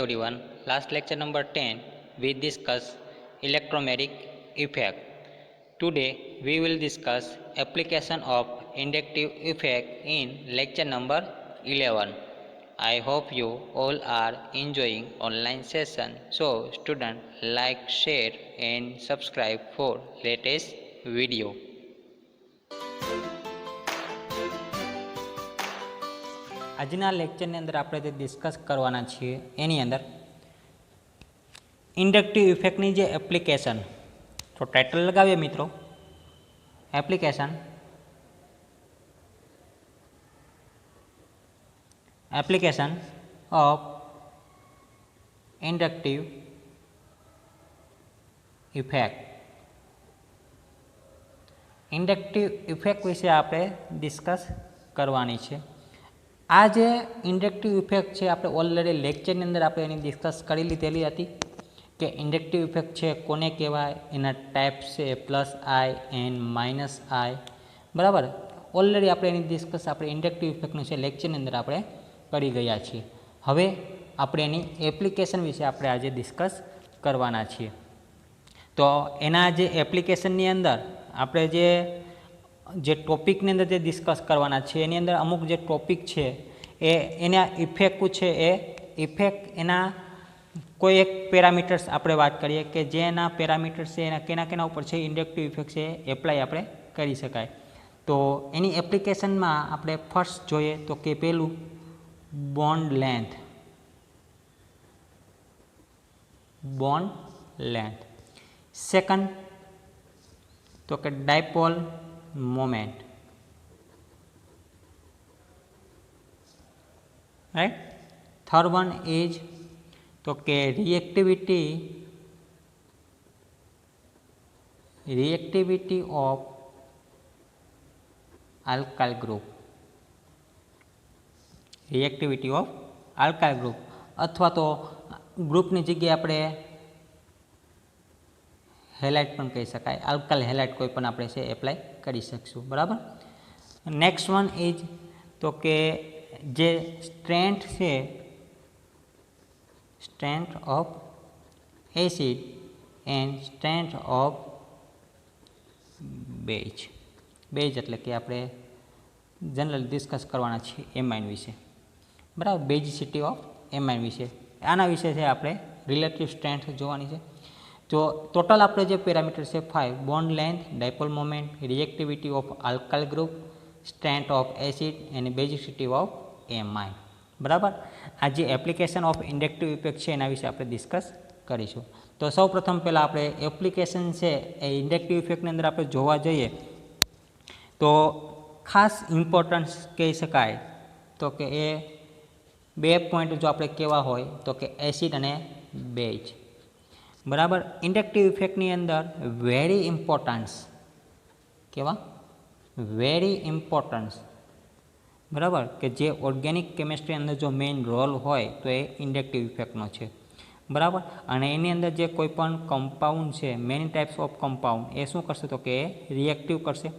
everyone. Last lecture number 10 we discuss electromagnetic effect. Today we will discuss application of inductive effect in lecture number 11. I hope you all are enjoying online session. So student like, share and subscribe for latest video. આજના લેક્ચરની અંદર આપણે જે discuss કરવાના છીએ એની અંદર inductive ઇફેક્ટની જે application, તો title લગાવીએ મિત્રો, application of inductive effect. Inductive effect વિશે આપણે ડિસ્કસ કરવાની છે. આ જે ઇન્ડક્ટિવ ઇફેક્ટ છે આપણે ઓલરેડી લેક્ચરની અંદર આપણે એની ડિસ્કસ કરી લીધેલી હતી કે ઇન્ડક્ટિવ ઇફેક્ટ છે કોને કહેવાય, એના ટાઈપ્સ છે પ્લસ આઈ એન્ડ માઇનસ આઈ. બરાબર, ઓલરેડી આપણે એની ડિસ્કસ આપણે ઇન્ડક્ટિવ ઇફેક્ટનું છે લેક્ચરની અંદર આપણે કરી ગયા છીએ. હવે આપણે એની એપ્લિકેશન વિશે આપણે આજે ડિસ્કસ કરવાના છીએ. તો એના જે એપ્લિકેશનની અંદર આપણે જે ટોપિકની અંદર જે ડિસ્કસ કરવાના છે એની અંદર અમુક જે ટોપિક છે એના ઇફેક્ટ છે, એ ઇફેક્ટ એના કોઈ એક પેરામીટર્સ આપણે વાત કરીએ કે જે એના પેરામીટર્સ છે એના કેના ઉપર છે ઇન્ડક્ટિવ ઇફેક્ટ છે એપ્લાય આપણે કરી શકાય. તો એની એપ્લિકેશનમાં આપણે ફર્સ્ટ જોઈએ તો કે પહેલું બોન્ડ લેન્થ, સેકન્ડ તો કે dipole moment, right. Third one is તો કે રિએક્ટિવિટી ઓફ આલ્કાઇલ ગ્રુપ, અથવા તો ગ્રુપની જગ્યાએ આપણે હેલાઇટ પણ કહી શકાય, આલ્કાઇલ હેલાઇટ કોઈ પણ આપણે છે એપ્લાય કરી શકશું. બરાબર. નેક્સ્ટ વન ઇઝ તો કે જે strength of acid and strength of base એટલે કે આપણે જનરલ ડિસ્કસ કરવાના છીએ એમાઇન વિશે. બરાબર, બેઝિસિટી ઓફ એમાઇન વિશે, આના વિશે છે આપણે રિલેટિવ સ્ટ્રેન્થ જોવાની છે. તો ટોટલ આપણે જે પેરામીટર છે 5: bond length, dipole moment, reactivity of alkyl group, strength of acid અને બેઝિસિટી ઓફ એમાઇન. બરાબર, આ જે એપ્લિકેશન ઓફ ઇન્ડક્ટિવ ઇફેક્ટ છે એના વિશે આપણે ડિસ્કસ કરીશું. તો સૌ પ્રથમ પહેલાં આપણે એપ્લિકેશન છે એ ઇન્ડક્ટિવ ઇફેક્ટની અંદર આપણે જોવા જઈએ તો ખાસ ઇમ્પોર્ટન્સ કહી શકાય તો કે એ 2 પોઈન્ટ જો આપણે કહેવા હોય તો કે એસિડ અને બેઝ. બરાબર, ઇન્ડક્ટિવ ઇફેક્ટની અંદર વેરી ઇમ્પોર્ટન્સ, બરાબર, કે જે ઓર્ગેનિક કેમિસ્ટ્રી અંદર જો મેઇન રોલ હોય તો એ ઇન્ડક્ટિવ ઇફેક્ટનો છે. બરાબર, અને એની અંદર જે કોઈ પણ કમ્પાઉન્ડ છે, મેની ટાઈપ્સ ઓફ કમ્પાઉન્ડ, એ શું કરશે તો કે રિએક્ટિવ કરશે.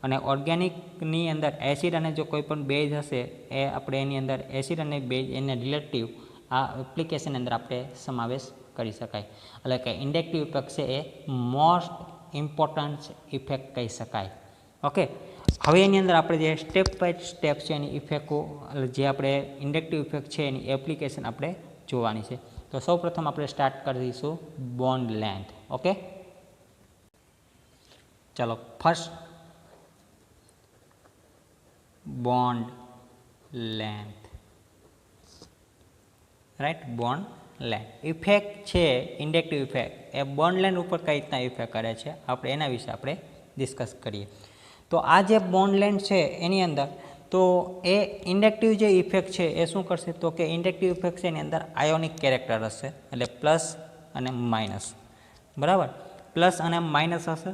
અને ઓર્ગેનિકની અંદર એસિડ અને જો કોઈ પણ બેઝ હશે એ આપણે એની અંદર એસિડ અને બેઝ એને રિલેટિવ આ એપ્લિકેશનની અંદર આપણે સમાવેશ કરી શકાય. એટલે કે ઇન્ડક્ટિવ ઇફેક્ટ છે એ મોસ્ટ ઇમ્પોર્ટન્ટ ઇફેક્ટ કહી શકાય. ઓકે, હવે એની અંદર આપણે જે સ્ટેપ બાય સ્ટેપ છે એની ઇફેક્ટો, જે આપણે ઇન્ડક્ટિવ ઇફેક્ટ છે એની એપ્લિકેશન આપણે જોવાની છે. તો સૌ પ્રથમ આપણે સ્ટાર્ટ કરી દઈશું બોન્ડ લેન્થ. ઓકે, ચાલો first bond length, right. Bond length effect છે ઇન્ડક્ટિવ ઇફેક્ટ એ બોન્ડ લેન્થ ઉપર કઈ રીતના ઇફેક્ટ કરે છે આપણે એના વિશે આપણે ડિસ્કસ કરીએ. તો આ જે બોન્ડ લેન્થ છે એની અંદર તો એ ઇન્ડક્ટિવ જે ઇફેક્ટ છે એ શું કરશે તો કે ઇન્ડક્ટિવ ઇફેક્ટ છે એની અંદર આયોનિક કેરેક્ટર હશે, એટલે પ્લસ અને માઇનસ. બરાબર, પ્લસ અને માઇનસ હશે.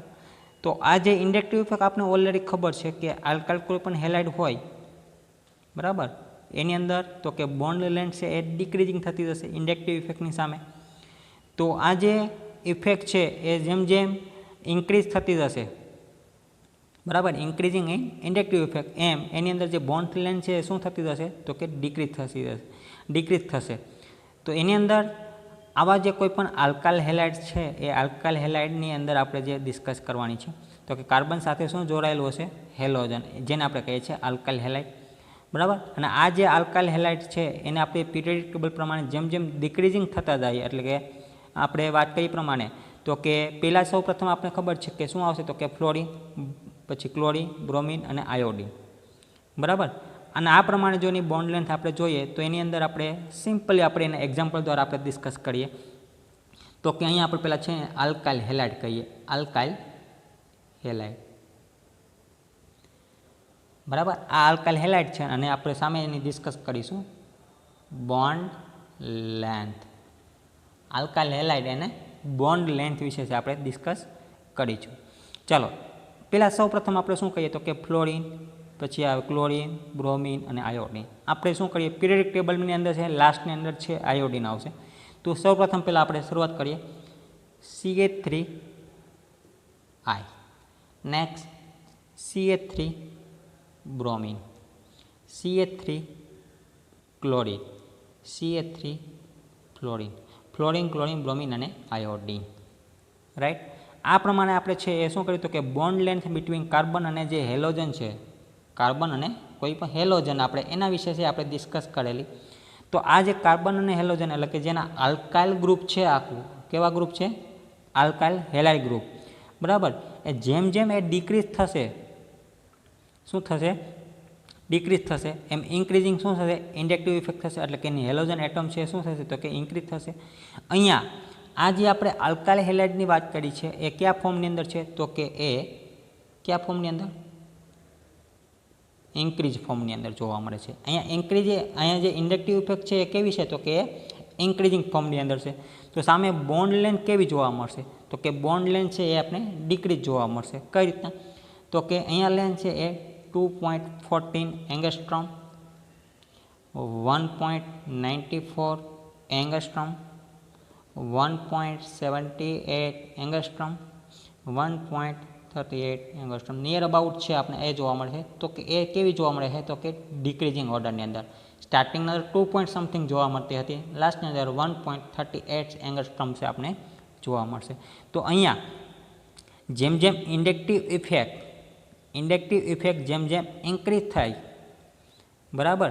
તો આ જે ઇન્ડક્ટિવ ઇફેક્ટ આપણે ઓલરેડી ખબર છે કે આલ્કાઇલ કોઈ પણ હેલાઇડ હોય, બરાબર, એની અંદર તો કે બોન્ડ લેન્થ છે એ ડિક્રીઝિંગ થતી જશે ઇન્ડક્ટિવ ઇફેક્ટની સામે. તો આ જે ઇફેક્ટ છે એ જેમ જેમ ઇન્ક્રીઝ થતી જશે, બરાબર, ઇન્ક્રીઝિંગ ઇન ઇન્ડક્ટિવ ઇફેક્ટ, એમ એની અંદર જે બોન્ડ લેન્થ છે એ શું થતી જશે તો કે ડિક્રીઝ થશે. તો એની અંદર આવા જે કોઈ પણ આલ્કાઇલ હેલાઇડ છે એ આલ્કાઇલ હેલાઇડની અંદર આપણે જે ડિસ્કસ કરવાની છે તો કે કાર્બન સાથે શું જોડાયેલું હશે? હેલોજન, જેને આપણે કહીએ છીએ આલ્કાઇલ હેલાઇડ, બરાબર. અને આ જે આલ્કાઇલ હેલાઇડ છે એને આપણે પીરિયોડિક ટેબલ પ્રમાણે જેમ જેમ ડિક્રીઝિંગ થતા જાય, એટલે કે આપણે વાત કરી પ્રમાણે તો કે પહેલાં સૌ પ્રથમ આપણે ખબર છે કે શું આવશે તો કે ફ્લોરિન, પછી ક્લોરિન, બ્રોમિન અને આયોડિન, બરાબર. અને આ પ્રમાણે જો એની બોન્ડ લેન્થ આપણે જોઈએ તો એની અંદર આપણે સિમ્પલી આપણે એના એક્ઝામ્પલ દ્વારા આપણે ડિસ્કસ કરીએ તો કે અહીંયા આપણે પહેલાં છે આલ્કાઇલ હેલાઇડ કહીએ, આલ્કાઇલ હેલાઇડ, બરાબર. આ આલ્કાઇલ હેલાઇડ છે અને આપણે સામે એની ડિસ્કસ કરીશું બોન્ડ લેન્થ. આલ્કાઇલ હેલાઇડ એને બોન્ડ લેન્થ વિશે છે આપણે ડિસ્કસ કરીશું. ચાલો પહેલાં સૌ પ્રથમ આપણે શું કહીએ તો કે ફ્લોરિન, પછી આવે ક્લોરિન, બ્રોમિન અને આયોડિન. આપણે શું કરીએ પીરિયોડિક ટેબલની અંદર છે લાસ્ટની અંદર છે આયોડિન આવશે. તો સૌ પ્રથમ પહેલાં આપણે શરૂઆત કરીએ CH3I, next CH3 bromine, CH3 chlorine, CH3 fluorine, fluorine, chlorine, bromine અને આયોડિન, રાઈટ. આ પ્રમાણે આપણે છે એ શું કર્યું તો કે બોન્ડ લેન્થ બિટવીન કાર્બન અને જે હેલોજન છે, કાર્બન અને કોઈ પણ હેલોજન આપણે એના વિશે છે આપણે ડિસ્કસ કરેલી. તો આ જે કાર્બન અને હેલોજન એટલે કે જેના આલ્કાઇલ ગ્રુપ છે, આખું કેવા ગ્રુપ છે? આલ્કાઇલ હેલાઇડ ગ્રુપ, બરાબર. એ જેમ જેમ એ ડિક્રીઝ થશે, શું થશે? ડિક્રીઝ થશે, એમ ઇન્ક્રીઝિંગ શું થશે? ઇન્ડક્ટિવ ઇફેક્ટ થશે, એટલે કે એની હેલોજન એટમ છે શું થશે તો કે ઇન્ક્રીઝ થશે. અહીંયા આ જે આપણે આલ્કાઇલ હેલાઇડની વાત કરી છે એ કયા ફોર્મની અંદર છે તો કે એ કયા ફોર્મની અંદર? ઇન્ક્રીઝ ફોર્મની અંદર જોવા મળે છે. અહીંયા જે ઇન્ડક્ટિવ ઇફેક્ટ છે એ કેવી છે તો કે ઇન્ક્રીઝિંગ ફોર્મની અંદર છે. તો સામે બોન્ડ લેન્થ કેવી જોવા મળશે તો કે બોન્ડ લેન્થ છે એ આપણે ડિક્રીઝ જોવા મળશે. કઈ રીતના તો કે અહીંયા લેન્થ છે એ 2.14 angstrom, 1.94 angstrom, 1.78 angstrom, 1.38 angstrom near about છે આપણે એ જોવા મળે છે. તો કે એ કેવી જોવા મળે છે તો કે ડિક્રીઝિંગ ઓર્ડરની અંદર. સ્ટાર્ટિંગની અંદર 2 પોઈન્ટ સમથિંગ જોવા મળતી હતી, લાસ્ટની અંદર 1.38 એંગસ્ટ્રોમ છે આપણે જોવા મળશે. તો અહીંયા જેમ જેમ ઇન્ડક્ટિવ ઇફેક્ટ જેમ જેમ ઇન્ક્રીઝ થાય, બરાબર,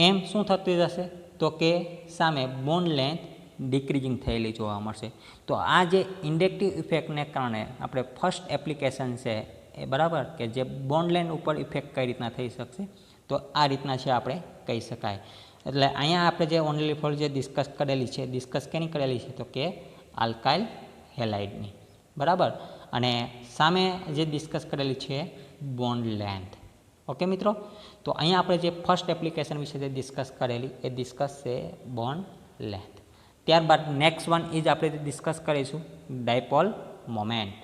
એમ શું થતું જશે તો કે સામે બોન્ડ લેન્થ ડિક્રીઝિંગ થયેલી જોવા મળશે. તો આ જે ઇન્ડક્ટિવ ઇફેક્ટને કારણે આપણે ફર્સ્ટ એપ્લિકેશન છે એ, બરાબર, કે જે બોન્ડ લેન્થ ઉપર ઇફેક્ટ કઈ રીતના થઈ શકશે તો આ રીતના છે આપણે કહી શકાય. એટલે અહીંયા આપણે જે ઓનલી ફોર જે ડિસ્કસ કેની કરેલી છે તો કે આલ્કાઇલ હેલાઇડની, બરાબર. અને સામે જે ડિસ્કસ કરેલી છે બોન્ડ લેન્થ. ઓકે મિત્રો, તો અહીંયા આપણે જે ફર્સ્ટ એપ્લિકેશન વિશે જે ડિસ્કસ કરેલી એ ડિસ્કસ છે બોન્ડ લેન્થ. ત્યારબાદ નેક્સ્ટ વન ઇઝ આપણે ડિસ્કસ કરીશું ડાયપોલ મોમેન્ટ.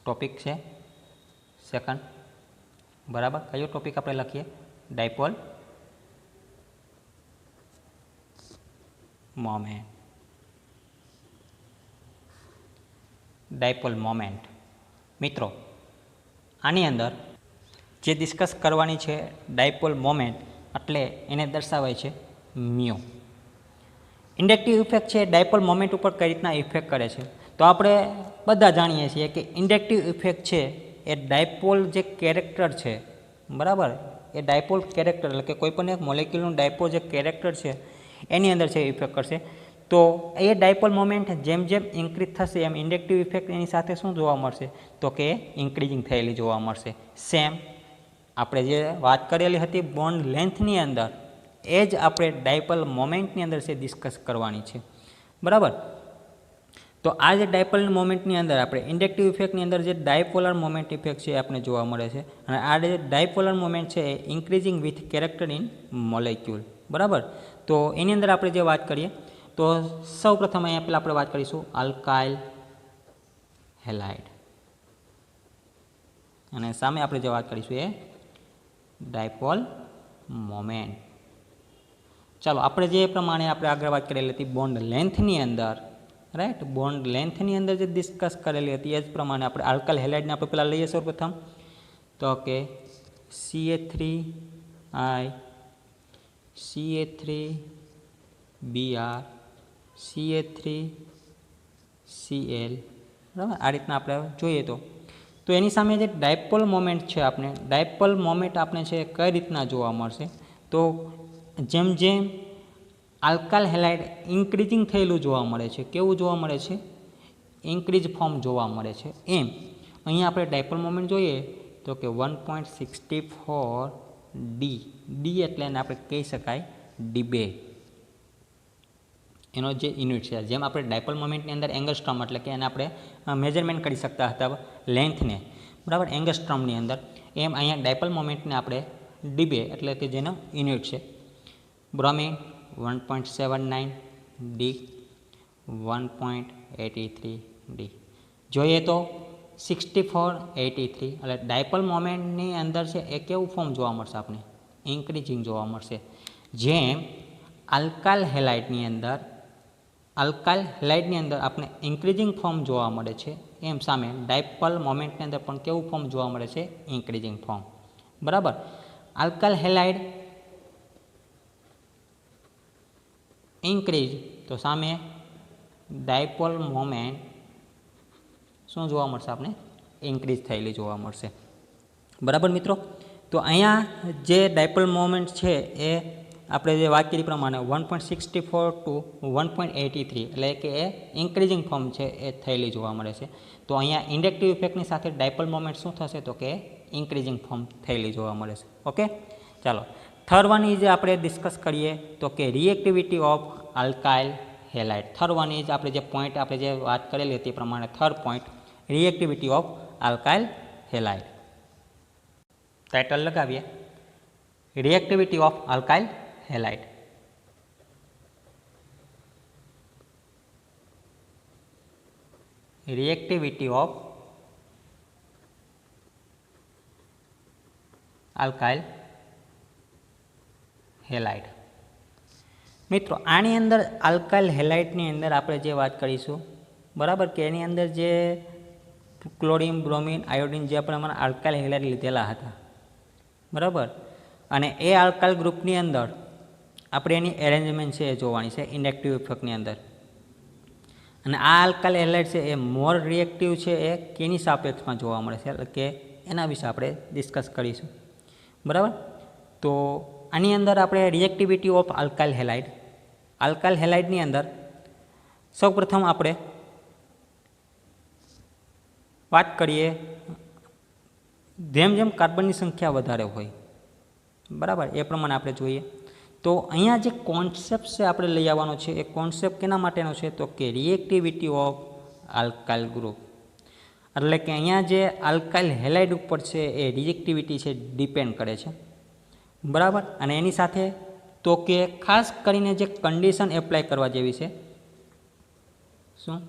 ટોપિક છે સેકન્ડ, બરાબર. કયો ટોપિક આપણે લખીએ? Dipole moment. ડાયપોલ મોમેન્ટ મિત્રો, આની અંદર જે ડિસ્કસ કરવાની છે ડાયપોલ મોમેન્ટ એટલે એને દર્શાવાય છે મ્યુ. ઇન્ડક્ટિવ ઇફેક્ટ છે ડાયપોલ મોમેન્ટ ઉપર કઈ રીતના ઇફેક્ટ કરે છે તો આપણે બધા જાણીએ છીએ કે ઇન્ડક્ટિવ ઇફેક્ટ છે એ ડાયપોલ જે કેરેક્ટર છે, બરાબર, એ ડાયપોલ કેરેક્ટર એટલે કે કોઈ પણ એક મોલેક્યુલનું ડાયપોલ જે કેરેક્ટર છે એની અંદર છે ઇફેક્ટ કરશે. તો એ ડાયપોલ મોમેન્ટ જેમ જેમ ઇન્ક્રીઝ થશે એમ ઇન્ડક્ટિવ ઇફેક્ટ એની સાથે શું જોવા મળશે તો કે ઇન્ક્રીઝિંગ થયેલી જોવા મળશે. સેમ આપણે જે વાત કરેલી હતી બોન્ડ લેન્થની અંદર એ જ આપણે ડાયપોલ મોમેન્ટની અંદર છે ડિસ્કસ કરવાની છે, બરાબર. તો આ જે ડાયપોલ મોમેન્ટની અંદર આપણે ઇન્ડક્ટિવ ઇફેક્ટની અંદર જે ડાયપોલર મોમેન્ટ ઇફેક્ટ છે આપણે જોવા મળે છે. અને આ જે ડાયપોલર મોમેન્ટ છે એ increasing with character in molecule, બરાબર. તો એની અંદર આપણે જે વાત કરીએ તો સૌ પ્રથમ અહીંયા પહેલાં આપણે વાત કરીશું આલ્કાઇલ હેલાઇડ અને સામે આપણે જે વાત કરીશું એ ડાયપોલ મોમેન્ટ. ચાલો આપણે જે પ્રમાણે આપણે આગળ વાત કરેલી હતી બોન્ડ લેન્થની અંદર, રાઈટ, બોન્ડ લેન્થની અંદર જે ડિસ્કસ કરેલી હતી એ જ પ્રમાણે આપણે આલ્કાઇલ હેલાઇડને આપણે પહેલાં લઈએ સૌ પ્રથમ તો કે CH3I CA3Br CA3Cl, બરાબર. આ રીતના આપણે જોઈએ તો એની સામે જે ડાયપોલ મોમેન્ટ છે, આપણે ડાયપોલ મોમેન્ટ આપણે છે કઈ રીતના જોવા મળશે, તો જેમ જેમ આલ્કાઇલ હેલાઇડ ઇન્ક્રીઝિંગ થયેલું જોવા મળે છે, કેવું જોવા મળે છે, ઇન્ક્રીઝ ફોર્મ જોવા મળે છે, એમ અહીંયા આપણે ડાયપોલ મોમેન્ટ જોઈએ તો કે 1.64 ડી એટલે એને આપણે કહી શકાય ડીબે, એનો જે યુનિટ છે. જેમ આપણે ડાયપોલ મોમેન્ટની અંદર એંગસ્ટ્રોમ એટલે કે એને આપણે મેજરમેન્ટ કરી શકતા હતા લેન્થને, બરાબર, એંગસ્ટ્રોમની અંદર, એમ અહીંયા ડાયપોલ મોમેન્ટને આપણે ડીબે એટલે કે જેનો યુનિટ છે. Bromine 1.79 D, 1.83 D. જોઈએ તો 6483 એટલે ડાયપોલ મોમેન્ટની અંદર છે એ કેવું ફોર્મ જોવા મળશે, આપણે ઇન્ક્રીઝિંગ જોવા મળશે. જેમ આલ્કાઇલ હેલાઇડની અંદર આપણે ઇન્ક્રીઝિંગ ફોર્મ જોવા મળે છે, એમ સામે ડાયપોલ મોમેન્ટની અંદર પણ કેવું ફોર્મ જોવા મળે છે, ઇન્ક્રીઝિંગ ફોર્મ, બરાબર. આલ્કાઇલ હેલાઇડ ઇન્ક્રીઝ તો સામે ડાયપોલ મોમેન્ટ શું જોવા મળશે, આપણે ઇન્ક્રીઝ થયેલી જોવા મળશે, બરાબર મિત્રો. તો અહીંયા જે ડાયપોલ મોમેન્ટ છે એ આપણે જે વાત કરી પ્રમાણે 1.64 ટુ 1.83 એટલે કે એ ઇન્ક્રીઝિંગ ફોર્મ છે એ થયેલી જોવા મળે છે. તો અહીંયા ઇન્ડક્ટિવ ઇફેક્ટની સાથે ડાયપોલ મોમેન્ટ શું થશે, તો કે ઇન્ક્રીઝિંગ ફોર્મ થયેલી જોવા મળે છે. ઓકે, ચાલો થર્ડ વન ઇઝ આપણે ડિસ્કસ કરીએ તો કે reactivity of alkyl halide. Third one is આપણે જે પોઈન્ટ આપણે જે વાત કરેલી હતી પ્રમાણે third point reactivity of alkyl halide. Title લગાવીએ, reactivity of alkyl halide. Reactivity of alkyl halide. મિત્રો આની અંદર આલ્કાઇલ હેલાઇડની અંદર આપણે જે વાત કરીશું, બરાબર, કે એની અંદર જે ક્લોરીન, બ્રોમિન, આયોડિન જે આપણે આલ્કાઇલ હેલાઇડ લીધેલા હતા, બરાબર, અને એ આલ્કાઇલ ગ્રુપની અંદર આપણે એની એરેન્જમેન્ટ છે એ જોવાની છે ઇન્ડક્ટિવ ઇફેક્ટની અંદર. અને આ આલ્કાઇલ હેલાઇડ છે એ મોર રિએક્ટિવ છે એ કેની સાપેક્ષમાં જોવા મળે છે, એટલે કે એના વિશે આપણે ડિસ્કસ કરીશું, બરાબર. તો આની અંદર આપણે રિએક્ટિવિટી ઓફ આલ્કાઇલ હેલાઇડની અંદર સૌપ્રથમ આપણે વાત કરીએ, જેમ જેમ કાર્બનની સંખ્યા વધારે હોય, બરાબર, એ પ્રમાણે આપણે જોઈએ. તો અહીંયા જે કોન્સેપ્ટ છે આપણે લઈ આવવાનો છે, એ કોન્સેપ્ટ કેના માટેનો છે, તો કે રિએક્ટિવિટી ઓફ આલ્કાઇલ ગ્રુપ. એટલે કે અહીંયા જે આલ્કાઇલ હેલાઇડ ઉપર છે એ રિએક્ટિવિટી છે ડિપેન્ડ કરે છે, બરાબર. અને એની સાથે તો કે ખાસ કરીને જે કન્ડિશન એપ્લાય કરવા જેવી છે, શું,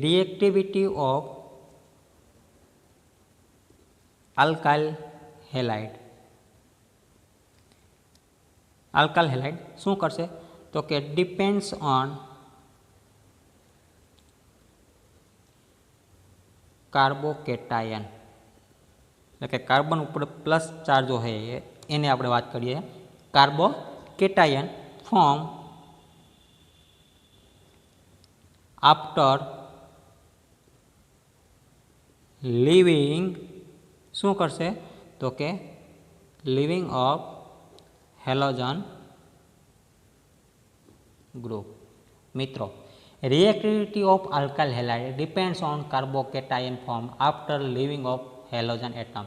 રિએક્ટિવિટી ઓફ આલ્કાઇલ હેલાઇડ શું કરશે, તો કે ડિપેન્ડ્સ ઓન કાર્બોકેટાયન, એટલે કે કાર્બન ઉપર પ્લસ ચાર્જ હોય એને આપણે વાત કરીએ, કાર્બોકેટાયન ફોર્મ આફ્ટર લિવિંગ, શું કરશે, તો કે લિવિંગ ઓફ હેલોજન ગ્રુપ. મિત્રો reactivity of alkyl halide depends on carbocation formed after leaving of halogen atom.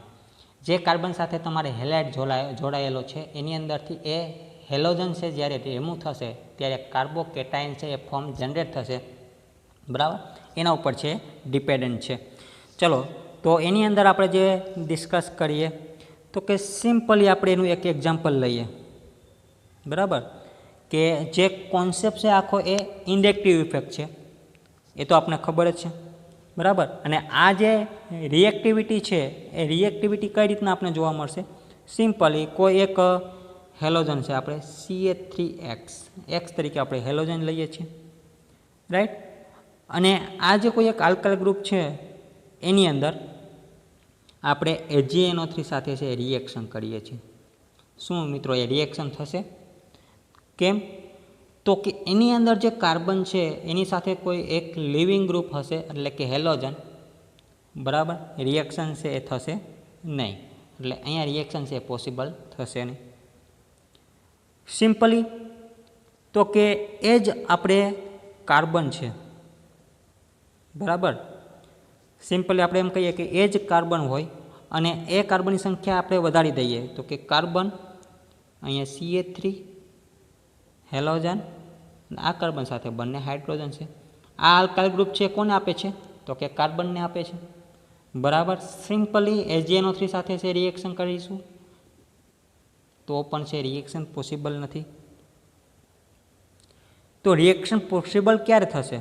જે કાર્બન સાથે તમારે હેલાઇડ જોડાયેલો છે એની અંદરથી એ હેલોજન છે જ્યારે રિમૂવ થશે ત્યારે કાર્બોકેટાયન છે એ ફોર્મ જનરેટ થશે, બરાબર, એના ઉપર છે ડિપેન્ડન્ટ છે. ચલો તો એની અંદર આપણે જે ડિસ્કસ કરીએ તો કે સિમ્પલી આપણે એનું એક એક્ઝામ્પલ લઈએ, બરાબર, કે જે કોન્સેપ્ટ છે આખો એ ઇન્ડક્ટિવ ઇફેક્ટ છે એ તો આપણે ખબર જ છે, બરાબર. અને આ જે રિએક્ટિવિટી છે એ રિએક્ટિવિટી કઈ રીતના આપણે જોવા મળશે, સિમ્પલી કોઈ એક હેલોજન છે, આપણે CH3X તરીકે આપણે હેલોજન લઈએ છીએ, રાઈટ. અને આ જે કોઈ એક આલ્કાઇલ ગ્રુપ છે એની અંદર આપણે AgNO3 સાથે છે રિએક્શન કરીએ છીએ, શું મિત્રો એ રિએક્શન થશે? કેમ? તો કે એની અંદર જે કાર્બન છે એની સાથે કોઈ એક લિવિંગ ગ્રુપ હશે, એટલે કે હેલોજન, બરાબર? રિએક્શન છે એ થશે નહીં, એટલે અહીંયા રિએક્શન છે એ પોસિબલ થશે નહીં. સિમ્પલી તો કે એ જ આપણે કાર્બન છે, બરાબર? સિમ્પલી આપણે એમ કહીએ કે એ જ કાર્બન હોય અને એ કાર્બનની સંખ્યા આપણે વધારી દઈએ તો કે કાર્બન અહીંયા CH3 હેલોજન, આ કાર્બન સાથે બંને હાઇડ્રોજન છે. આ આલ્કાઇલ ગ્રુપ છે કોને આપે છે? તો કે કાર્બનને આપે છે, બરાબર? સિમ્પલી AgNO3 સાથે છે રિએક્શન કરીશું તો પણ છે રિએક્શન પોસિબલ નથી. તો રિએક્શન પોસિબલ ક્યારે થશે?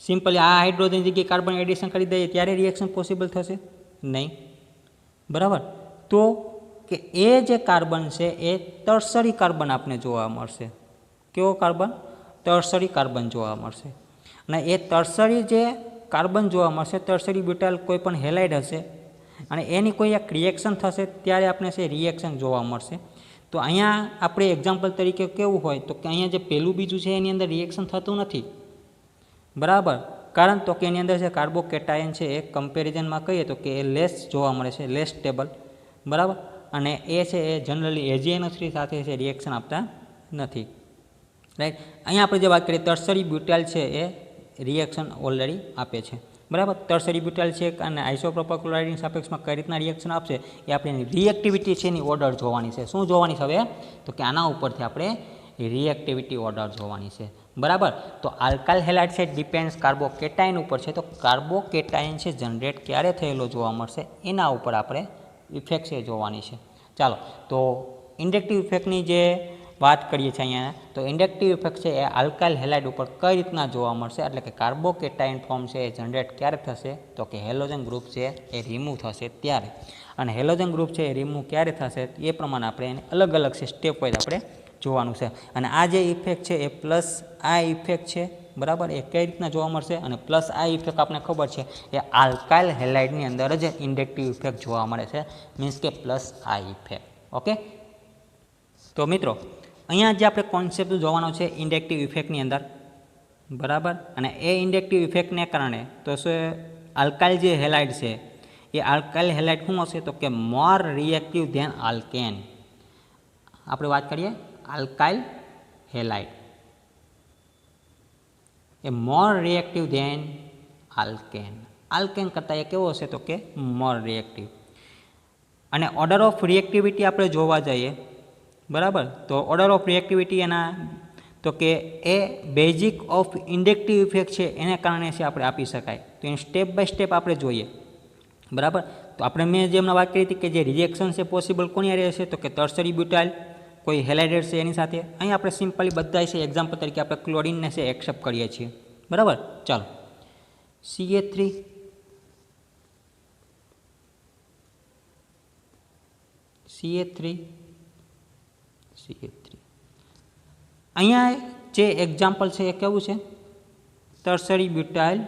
સિમ્પલી આ હાઇડ્રોજન જગ્યાએ કાર્બન એડિશન કરી દઈએ ત્યારે રિએક્શન પોસિબલ થશે નહીં, બરાબર? તો કે એ જે કાર્બન છે એ ટર્શરી કાર્બન આપને જોવા મળશે. કેવો કાર્બન? ટર્શરી કાર્બન જોવા મળશે. અને એ ટર્શરી જે કાર્બન જોવા મળશે, ટર્શરી બ્યુટાઇલ કોઈ પણ હેલાઇડ હશે અને એની કોઈ એક રિએક્શન થશે ત્યારે આપણે છે રિએક્શન જોવા મળશે. તો અહીંયા આપણે એક્ઝામ્પલ તરીકે કેવું હોય તો કે અહીંયા જે પહેલું બીજું છે એની અંદર રિએક્શન થતું નથી, બરાબર? કારણ તો કે એની અંદર જે કાર્બોકેટાયન છે એ કમ્પેરિઝનમાં કહીએ તો કે એ લેસ જોવા મળે છે, લેસ સ્ટેબલ, બરાબર? અને એ છે એ જનરલી AgNO3 સાથે છે રિએક્શન આપતા નથી, રાઈટ? અહીંયા આપણે જે વાત કરીએ ટર્શરી બ્યુટાઇલ છે એ રિએક્શન ઓલરેડી આપે છે, બરાબર? ટર્શરી બ્યુટાઇલ છે અને આઇસોપ્રોપાઇલ ક્લોરાઇડની સાપેક્ષમાં કઈ રીતના રિએક્શન આપશે એ આપણે રિએક્ટિવિટી છે એની ઓર્ડર જોવાની છે. શું જોવાની છે હવે? તો કે આના ઉપરથી આપણે રિએક્ટિવિટી ઓર્ડર જોવાની છે, બરાબર? તો આલ્કાઇલ હેલાઇડ છે ડિપેન્ડ્સ કાર્બોકેટાયન ઉપર છે, તો કાર્બોકેટાયન છે જનરેટ ક્યારે થયેલો જોવા મળશે એના ઉપર આપણે ઇફેક્ટ છે જોવાની છે. ચાલો, તો ઇન્ડક્ટિવ ઇફેક્ટની જે વાત કરીએ છીએ અહીંયા, તો ઇન્ડક્ટિવ ઇફેક્ટ છે એ આલ્કાઇલ હેલાઇડ ઉપર કઈ રીતના જોવા મળશે, એટલે કે કાર્બોકેટાયન ફોર્મ છે એ જનરેટ ક્યારે થશે તો કે હેલોજન ગ્રુપ છે એ રિમૂવ થશે ત્યારે. અને હેલોજન ગ્રુપ છે એ રિમૂવ ક્યારે થશે એ પ્રમાણે આપણે એને અલગ અલગ છે સ્ટેપ વાઇઝ આપણે જોવાનું છે. અને આ જે ઇફેક્ટ છે એ પ્લસ આ ઇફેક્ટ છે, બરાબર? એ કઈ રીતના જોવા મળશે? અને પ્લસ આ ઇફેક્ટ આપણે ખબર છે એ આલ્કાઇલ હેલાઇડની અંદર જ ઇન્ડક્ટિવ ઇફેક્ટ જોવા મળે છે, મીન્સ કે પ્લસ આ ઇફેક્ટ. ઓકે, તો મિત્રો અહીંયા જે આપણે કોન્સેપ્ટ જોવાનો છે ઇન્ડક્ટિવ ઇફેક્ટની અંદર, બરાબર? અને એ ઇન્ડક્ટિવ ઇફેક્ટને કારણે તો શું આલ્કાઇલ જે હેલાઇડ છે એ આલ્કાઇલ હેલાઇડ શું હશે તો કે મોર રિએક્ટિવ ધેન આલ્કેન. આપણે વાત કરીએ આલ્કાઇલ હેલાઇડ એ મોર રિએક્ટિવ ધેન આલ્કેન. આલ્કેન કરતાં એ કેવો હશે તો કે મોર રિએક્ટિવ. અને ઓર્ડર ઓફ રિએક્ટિવિટી આપણે જોવા જઈએ, બરાબર? તો ઓર્ડર ઓફ રિએક્ટિવિટી એના તો કે એ બેઝિક ઓફ ઇન્ડક્ટિવ ઇફેક્ટ છે એને કારણે છે આપણે આપી શકાય. તો એને સ્ટેપ બાય સ્ટેપ આપણે જોઈએ, બરાબર? તો આપણે મેં જે હમણાં વાત કરી હતી કે જે રિએક્શન છે પોસિબલ કોની રહેશે તો કે ટર્શરી બ્યુટાઇલ કોઈ હેલાઇડેડ છે એની સાથે. અહીં આપણે સિમ્પલી બધા છે એક્ઝામ્પલ તરીકે આપણે ક્લોરીનને છે એક્સેપ્ટ કરીએ છીએ, બરાબર? ચાલો, CH3 અહીંયા જે એક્ઝામ્પલ છે એ કેવું છે? Tertiary butyl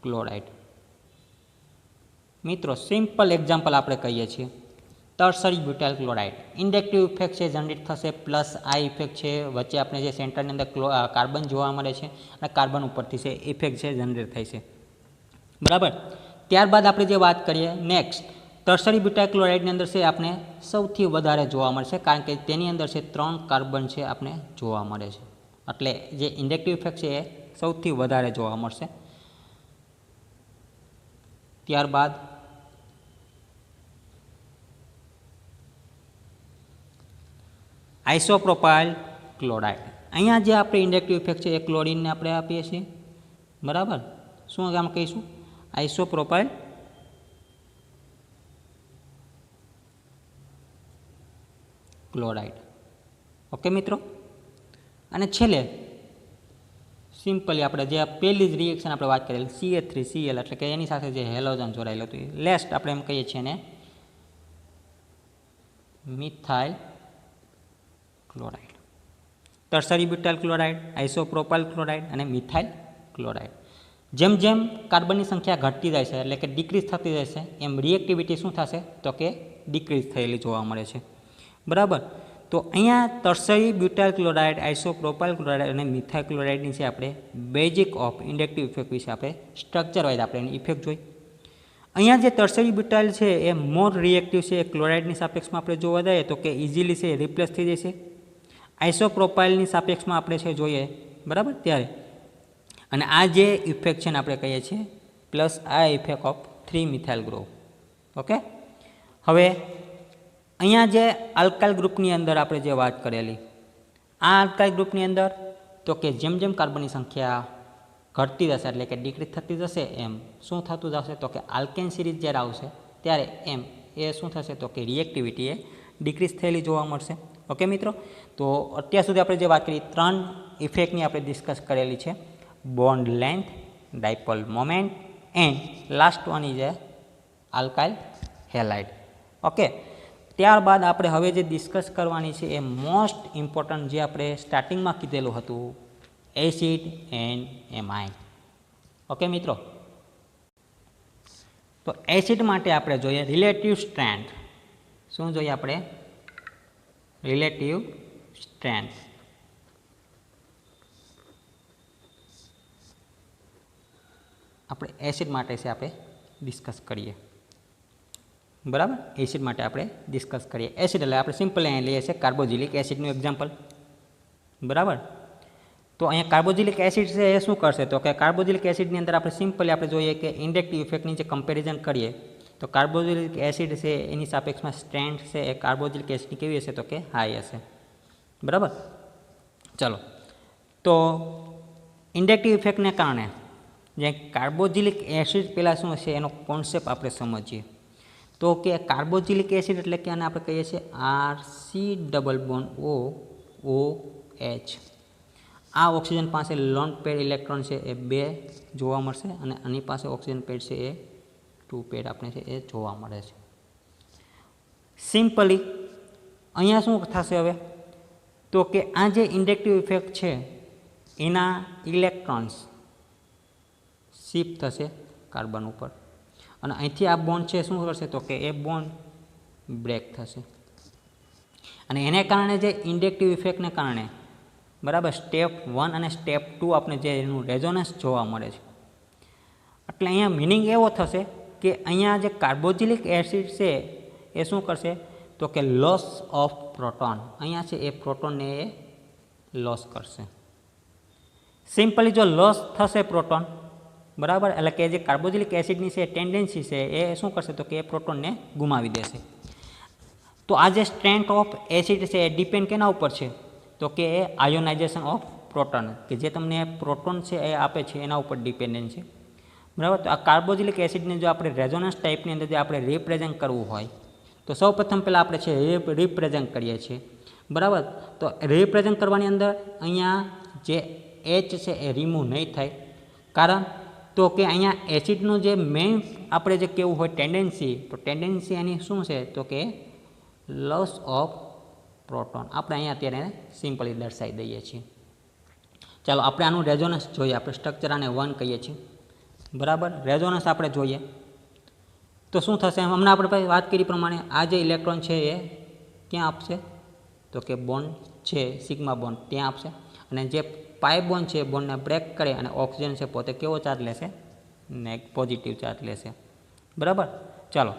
chloride. મિત્રો સિમ્પલ એક્ઝામ્પલ આપણે કહીએ છીએ tertiary butyl chloride. Inductive effect છે જનરેટ થશે, પ્લસ આ ઇફેક્ટ છે વચ્ચે આપણે જે સેન્ટરની અંદર કાર્બન જોવા મળે છે અને કાર્બન ઉપરથી છે ઇફેક્ટ છે જનરેટ થાય છે, બરાબર? ત્યારબાદ આપણે જે વાત કરીએ નેક્સ્ટ ટર્શરી બ્યુટાઇલ ક્લોરાઇડની અંદર છે આપણે સૌથી વધારે જોવા મળશે, કારણ કે તેની અંદર છે 3 કાર્બન છે આપણે જોવા મળે છે, એટલે જે ઇન્ડક્ટિવ ઇફેક્ટ છે એ સૌથી વધારે જોવા મળશે. ત્યારબાદ આઇસોપ્રોપાઇલ ક્લોરાઇડ. અહીંયા જે આપણે ઇન્ડક્ટિવ ઇફેક્ટ છે એ ક્લોરીનને આપણે આપીએ છીએ, બરાબર? શું આમ કહીશું? આઇસોપ્રોપાઇલ ક્લોરાઇડ. ઓકે મિત્રો, અને છેલ્લે સિમ્પલી આપણે જે પહેલી જ રિએક્શન આપણે વાત કરેલી CH3Cl એટલે કે એની સાથે જે હેલોજન જોડાયેલું હતું લેસ્ટ આપણે એમ કહીએ છીએ ને methyl chloride. Tertiary butyl chloride, isopropyl chloride અને મિથાઇલ ક્લોરાઇડ. જેમ જેમ કાર્બનની સંખ્યા ઘટતી જાય છે એટલે કે ડિક્રીઝ થતી જાય છે એમ રિએક્ટિવિટી શું થશે તો કે ડિક્રીઝ થયેલી જોવા મળે છે, બરાબર. તો અહીંયા tertiary butyl chloride, isopropyl chloride અને મિથાઇલ ક્લોરાઇડની છે આપણે બેઝિક ઓફ ઇન્ડક્ટિવ ઇફેક્ટ વિશે આપણે સ્ટ્રક્ચર વાઇઝ આપણે એની ઇફેક્ટ જોઈ. અહીંયા જે ટર્શરી બ્યુટાઇલ છે એ મોર રિએક્ટિવ છે, ક્લોરાઇડની સાપેક્ષમાં આપણે જોવા જઈએ તો કે ઇઝીલી છે રિપ્લેસ થઈ જશે. આઇસોપ્રોપાઇલની સાપેક્ષમાં આપણે છે જોઈએ, બરાબર, ત્યારે. અને આ જે ઇફેક્ટ છે ને આપણે કહીએ છીએ પ્લસ આ effect of 3 methyl group. Okay, હવે અહીંયા જે આલ્કાઇલ ગ્રુપની અંદર આપણે જે વાત કરેલી, આ આલ્કાઇલ ગ્રુપની અંદર તો કે જેમ જેમ કાર્બનની સંખ્યા ઘટતી જશે એટલે કે ડિક્રીઝ થતી જશે એમ શું થતું જશે તો કે આલ્કેન સિરીઝ જ્યારે આવશે ત્યારે એમ એ શું થશે તો કે રિએક્ટિવિટી એ ડિક્રીઝ થયેલી જોવા મળશે. ઓકે મિત્રો, તો અત્યાર સુધી આપણે જે વાત કરી 3 ઇફેક્ટની આપણે ડિસ્કસ કરેલી છે, bond length, dipole moment and last one is A alkyl halide. Okay, ત્યારબાદ આપણે હવે જે ડિસ્કસ કરવાની છે એ મોસ્ટ ઇમ્પોર્ટન્ટ જે આપણે સ્ટાર્ટિંગમાં કીધેલું હતું, એસિડ એન્ડ એમાઇન. ઓકે મિત્રો, તો એસિડ માટે આપણે જોઈએ રિલેટિવ સ્ટ્રેન્થ. શું જોઈએ આપણે? Relative strength. આપણે એસિડ માટે છે આપણે ડિસ્કસ કરીએ, બરાબર. એસિડ માટે આપણે ડિસ્કસ કરીએ. એસિડ એટલે આપણે સિમ્પલ અહીં લઈએ છીએ કાર્બોક્સિલિક એસિડનું એક્ઝામ્પલ, બરાબર. તો અહીંયા કાર્બોક્સિલિક એસિડ છે એ શું કરશે તો કે કાર્બોક્સિલિક એસિડની અંદર આપણે સિમ્પલી આપણે જોઈએ કે ઇન્ડક્ટિવ ઇફેક્ટની જે કમ્પેરિઝન કરીએ તો કાર્બોક્સિલિક એસિડ છે એની સાપેક્ષમાં સ્ટ્રેન્થ છે એ કાર્બોક્સિલિક એસિડની કેવી હશે તો કે હાઈ હશે, બરાબર. ચલો, તો ઇન્ડક્ટિવ ઇફેક્ટને કારણે જે કાર્બોક્સિલિક એસિડ પહેલાં શું હશે એનો કોન્સેપ્ટ આપણે સમજીએ તો કે કાર્બોક્સિલિક એસિડ એટલે કે આને આપણે કહીએ છીએ RC≡OOH. આ ઓક્સિજન પાસે લોન પેડ ઇલેક્ટ્રોન છે એ 2 જોવા મળશે અને આની પાસે ઓક્સિજન પેડ છે એ 2 પેડ આપણે છે એ જોવા મળે છે. સિમ્પલી અહીંયા શું થશે હવે તો કે આ જે ઇન્ડક્ટિવ ઇફેક્ટ છે એના ઇલેક્ટ્રોન્સ શિફ્ટ થશે કાર્બન ઉપર અને અહીંથી આ બોન્ડ છે શું કરશે તો કે એ બોન્ડ બ્રેક થશે અને એને કારણે જે ઇન્ડક્ટિવ ઇફેક્ટને કારણે, બરાબર, સ્ટેપ 1 અને સ્ટેપ 2 આપણે જે એનું રેઝોનન્સ જોવા મળે છે. એટલે અહીંયા મિનિંગ એવો થશે કે અહીંયા જે કાર્બોક્સિલિક એસિડ છે એ શું કરશે તો કે લોસ ઓફ પ્રોટોન, અહીંયા છે એ પ્રોટોનને એ લોસ કરશે. સિમ્પલી જો લોસ થશે પ્રોટોન, બરાબર, એટલે કે જે કાર્બોક્સિલિક એસિડની છે ટેન્ડન્સી છે એ શું કરશે તો કે એ પ્રોટોનને ગુમાવી દેશે. તો આ જે સ્ટ્રેન્થ ઓફ એસિડ છે એ ડિપેન્ડ કેના ઉપર છે તો કે એ આયોનાઇઝેશન ઓફ પ્રોટોન, કે જે તમને પ્રોટોન છે એ આપે છે એના ઉપર ડિપેન્ડન્ટ છે, બરાબર. તો આ કાર્બોક્સિલિક એસિડને જો આપણે રેઝોનન્સ ટાઈપની અંદર જો આપણે રિપ્રેઝન્ટ કરવું હોય તો સૌ પ્રથમ પહેલાં આપણે છે રિપ્રેઝન્ટ કરીએ છીએ, બરાબર. તો રિપ્રેઝન્ટ કરવાની અંદર અહીંયા જે એચ છે એ રિમૂવ નહીં થાય, કારણ તો કે અહીંયા એસિડનું જે મેઇન આપણે જે કહેવું હોય ટેન્ડન્સી, તો ટેન્ડન્સી એની શું છે તો કે લોસ ઓફ પ્રોટોન. આપણે અહીંયા અત્યારે સિમ્પલી દર્શાવી દઈએ છીએ. ચાલો આપણે આનું રેઝોનન્સ જોઈએ. આપણે સ્ટ્રક્ચર આને 1 કહીએ છીએ, બરાબર. રેઝોનન્સ આપણે જોઈએ તો શું થશે, હમણાં આપણે વાત કરી પ્રમાણે આ જે ઇલેક્ટ્રોન છે એ ક્યાં આપશે તો કે બોન્ડ છે સિગ્મા બોન્ડ ત્યાં આપશે અને જે પાઈ બોન્ડ છે બોન્ડને બ્રેક કરે અને ઓક્સિજન છે પોતે કેવો ચાર્જ લેશે, પોઝિટિવ ચાર્જ લેશે, બરાબર. ચાલો,